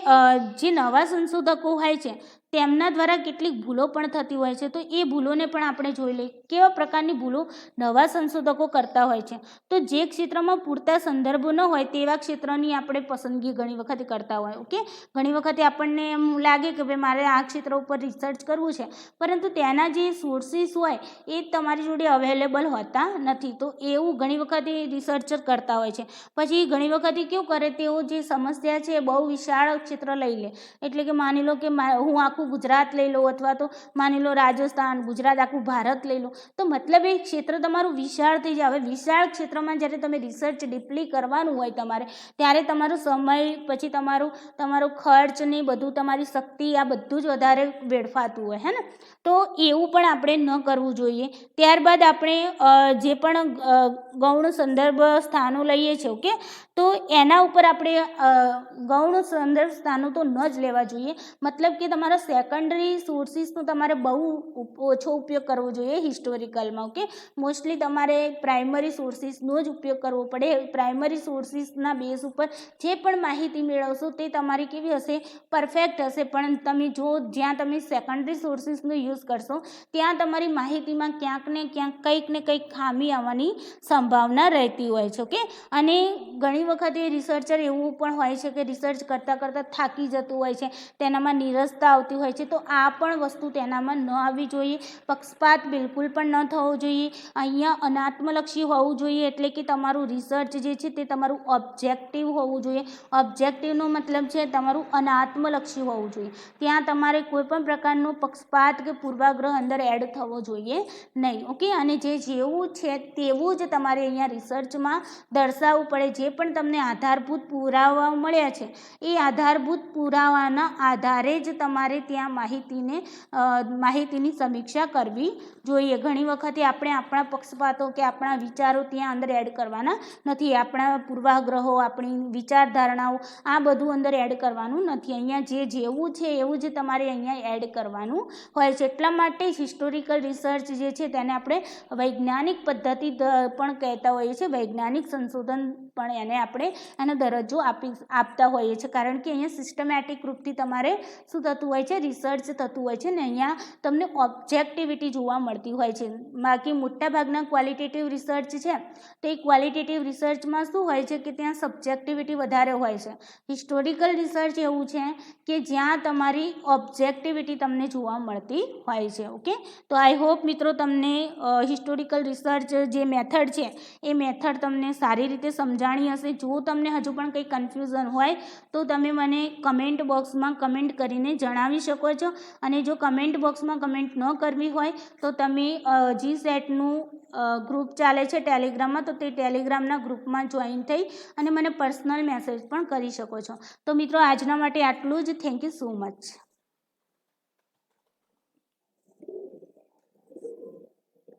જે નવા સંશોધકો હોય છે તેમના દ્વારા કેટલીક ભૂલો પણ થતી હોય છે, તો એ ભૂલોને પણ આપણે જોઈ લઈએ. કેવા પ્રકારની ભૂલો નવા સંશોધકો કરતા હોય છે? તો જે ક્ષેત્રમાં પૂરતા સંદર્ભો ન હોય તેવા ક્ષેત્રની આપણે પસંદગી ઘણી વખત કરતા હોય. ઓકે, ઘણી વખતે આપણને એમ લાગે કે ભાઈ મારે આ ક્ષેત્ર ઉપર રિસર્ચ કરવું છે, પરંતુ તેના જે સોર્સિસ હોય એ તમારી જોડે અવેલેબલ હોતા નથી. તો એવું ઘણી વખત એ રિસર્ચર કરતા હોય છે. પછી ઘણી વખત કેવું કરે, તેઓ જે સમસ્યા છે બહુ વિશાળ ક્ષેત્ર લઈ લે. એટલે કે માની લો કે હું આખું ગુજરાત લઈ લઉં, અથવા તો માની લો રાજસ્થાન, ગુજરાત, આખું ભારત લઈ લો. તો મતલબ એ ક્ષેત્ર તમારું વિશાળ થઈ જાય. હવે વિશાળ ક્ષેત્રમાં જ્યારે તમે રિસર્ચ ડીપલી કરવાનું હોય તમારે, ત્યારે તમારો સમય, પછી તમારો ખર્ચ ને બધું, તમારી શક્તિ, આ બધું જ વધારે વેડફાતું હોય, હે ને. તો એવું પણ આપણે ન કરવું જોઈએ. ત્યારબાદ આપણે જે પણ ગૌણ સંદર્ભ સ્થાનો લઈએ છીએ, ઓકે, તો એના ઉપર આપણે ગૌણ સંદર્ભ સ્થાનો તો ન જ લેવા જોઈએ. મતલબ કે તમારા સેકન્ડરી સોર્સિસનો તમારે બહુ ઓછો ઉપયોગ કરવો જોઈએ હિસ્ટોરિકલમાં. ઓકે, મોસ્ટલી તમારે પ્રાઇમરી સોર્સિસનો જ ઉપયોગ કરવો પડે. પ્રાઇમરી સોર્સિસના બેઝ ઉપર જે પણ માહિતી મેળવશો તે તમારી કેવી હશે? પરફેક્ટ હશે. પણ તમે જો જ્યાં તમે સેકન્ડરી સોર્સિસનો યુઝ કરશો ત્યાં તમારી માહિતીમાં ક્યાંક ને ક્યાંક કંઈક ને કંઈક ખામી આવવાની સંભાવના રહેતી હોય છે. ઓકે, અને ઘણી વખત એ રિસર્ચર એવું પણ હોય છે કે રિસર્ચ કરતાં કરતાં થાકી જતું હોય છે, તેનામાં નિરસતા આવતી હોય છે. તો આ પણ વસ્તુ તેનામાં ન આવવી જોઈએ. પક્ષપાત બિલકુલ પણ ન થવો જોઈએ. અહીંયા અનાત્મલક્ષી હોવું જોઈએ. એટલે કે તમારું રિસર્ચ જે છે તે તમારું ઓબ્જેક્ટિવ હોવું જોઈએ. ઓબ્જેક્ટિવનો મતલબ છે તમારું અનાત્મલક્ષી હોવું જોઈએ. ત્યાં તમારે કોઈ પણ પ્રકારનો પક્ષપાત કે પૂર્વાગ્રહ અંદર એડ થવો જોઈએ નહીં. ઓકે, અને જે જેવું છે તેવું જ તમારે અહીંયા રિસર્ચમાં દર્શાવવું પડે. જે પણ તમને આધારભૂત પુરાવાઓ મળ્યા છે એ આધારભૂત પુરાવાના આધારે જ તમારે ત્યાં માહિતીની સમીક્ષા કરવી જોઈએ. ઘણી વખતે આપણે આપણા પક્ષપાતો કે આપણા વિચારો ત્યાં અંદર એડ કરવાના નથી. આપણા પૂર્વાગ્રહો, આપણી વિચારધારણાઓ, આ બધું અંદર એડ કરવાનું નથી. અહીંયા જે જેવું છે એવું જ તમારે અહીંયા એડ કરવાનું હોય છે. એટલા માટે હિસ્ટોરિકલ રિસર્ચ જે છે તેને આપણે વૈજ્ઞાનિક પદ્ધતિ પણ કહેતા હોઈએ છીએ. વૈજ્ઞાનિક સંશોધન પણ એને આપણે એનો દરજ્જો આપતા હોઈએ છીએ. કારણ કે અહીંયા સિસ્ટમેટિક રૂપથી તમારે શું થતું હોય છે? રિસર્ચ થતું હોય છે. ને અહીંયા તમને ઓબ્જેક્ટિવિટી જોવા મળતી હોય છે. બાકી મોટાભાગના ક્વોલિટેટિવ રિસર્ચ છે તો એ ક્વોલિટેટિવ રિસર્ચમાં શું હોય છે કે ત્યાં સબ્જેક્ટિવિટી વધારે હોય છે. હિસ્ટોરિકલ રિસર્ચ એવું છે કે જ્યાં તમારી ઓબ્જેક્ટિવિટી તમને જોવા મળતી હોય છે. ઓકે, તો આઈ હોપ મિત્રો તમને હિસ્ટોરિકલ રિસર્ચ જે મેથડ છે એ મેથડ તમને સારી રીતે સમજાણી હશે. જો તમને હજુ પણ કંઈ કન્ફ્યુઝન હોય તો તમે મને કમેન્ટ બોક્સમાં કમેન્ટ કરીને જણાવી શકો છો. અને જો કમેન્ટ બોક્સમાં કમેન્ટ ન કરવી હોય તો તમે GSETનું ગ્રુપ ચાલે છે ટેલિગ્રામમાં, તો તે ટેલિગ્રામના ગ્રુપમાં જોઈન થઈ અને મને પર્સનલ મેસેજ પણ કરી શકો છો. તો મિત્રો આજના માટે આટલું જ. Thank you so much.